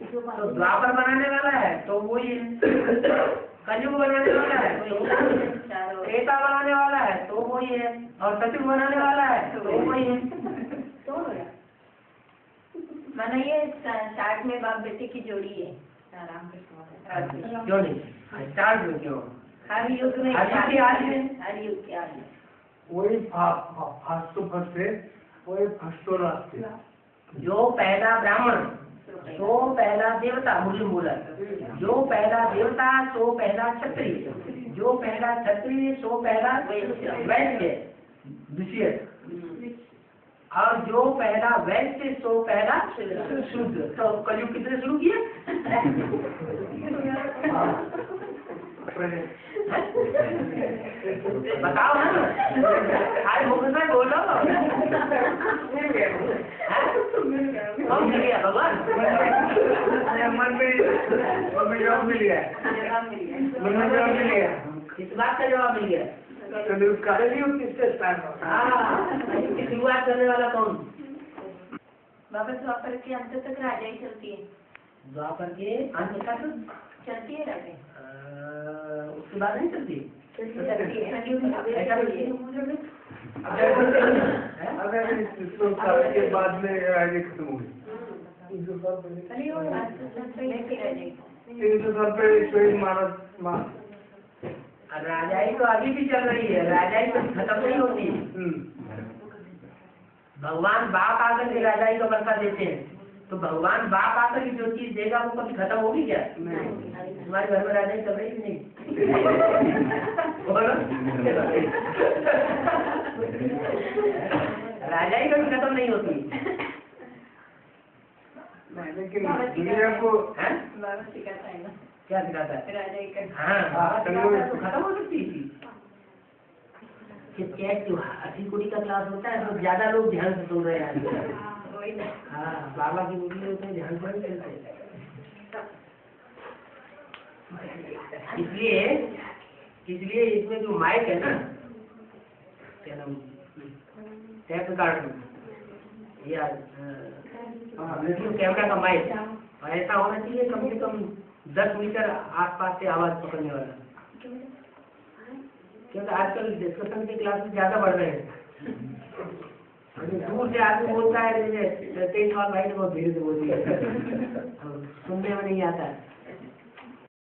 A: तो द्वापर बनाने वाला है तो वही है, कलयुग बनाने वाला है तो त्रेता बनाने वाला है तो वही है, और सतयुग बनाने वाला है तो वही है।
B: तो मानो ये स्टार्ट में बाप बेटे की जोड़ी है।
A: क्यों नहीं? स्टार्ट में क्यों?
B: हर युग में
A: हर युग के आदि में।
B: हर युग के आदि
C: वही फास्तो फंसे वही फंसतो रास्ते।
A: जो पहला ब्राह्मण तो पहला देवता, मुस्लिम बोला, जो पहला देवता सो पहला क्षत्रिय, जो पहला क्षत्रिय सो पहला वैश्य विषय, और जो पहला वैश्य सो पहला शुद्ध। तो कलयुग कितने शुरू किए? बताओ ना, आज मुख से बोलो। कौन मिल गया भगवान?
C: मन में जवाब मिल गया। मन में जवाब मिल गया।
A: इस बात का जवाब मिल गया।
C: कलयुग किससे स्टार्ट होता है?
A: इसकी शुरुआत करने वाला कौन?
B: बाबा द्वापर के अंत तक राजा ही चलती है।
A: द्वापर के अंत तक
B: चलती है राजा,
A: उसके बाद नहीं चलती।
C: अगर इस साल के बाद में राजे खत्म हुई 300 साल पहले शहीद मारा।
A: राजाई तो अभी भी चल रही है, राजाई तो खत्म नहीं होती। भगवान बाप आकर के राजाई का बरसा देते हैं, तो भगवान बाप आकर के जो चीज देगा वो कभी खत्म होगी क्या? तुम्हारे घर में राजाई चल रही कि नहीं? बोलो। राजाई कभी खत्म नहीं होती।
C: लेकिन दुनिया को
B: बाबा सिखाता है ना,
A: क्या सिखाता है?
B: राजा का।
A: हाँ, तो खत्म हो सकती है। जो 80 कोटी का क्लास होता है तो ज्यादा लोग ध्यान से सुन रहे हैं। हाँ, बाबा की वीडियो होते हैं, ध्यान से नहीं सुनते। इसलिए इसमें जो माइक है ना, क्या नाम, टैप रिकॉर्डर या कैमरा का माइक ऐसा होना चाहिए कम से कम 10 मीटर आसपास से आवाज पकड़ने वाला, क्योंकि आजकल डिस्कशन के क्लासेस ज्यादा बढ़ रहे हैं। दूर से आदमी बोलता है, जैसे तेज आवाज भाई ने बहुत धीरे से बोल दिया, सुनने में नहीं आता है।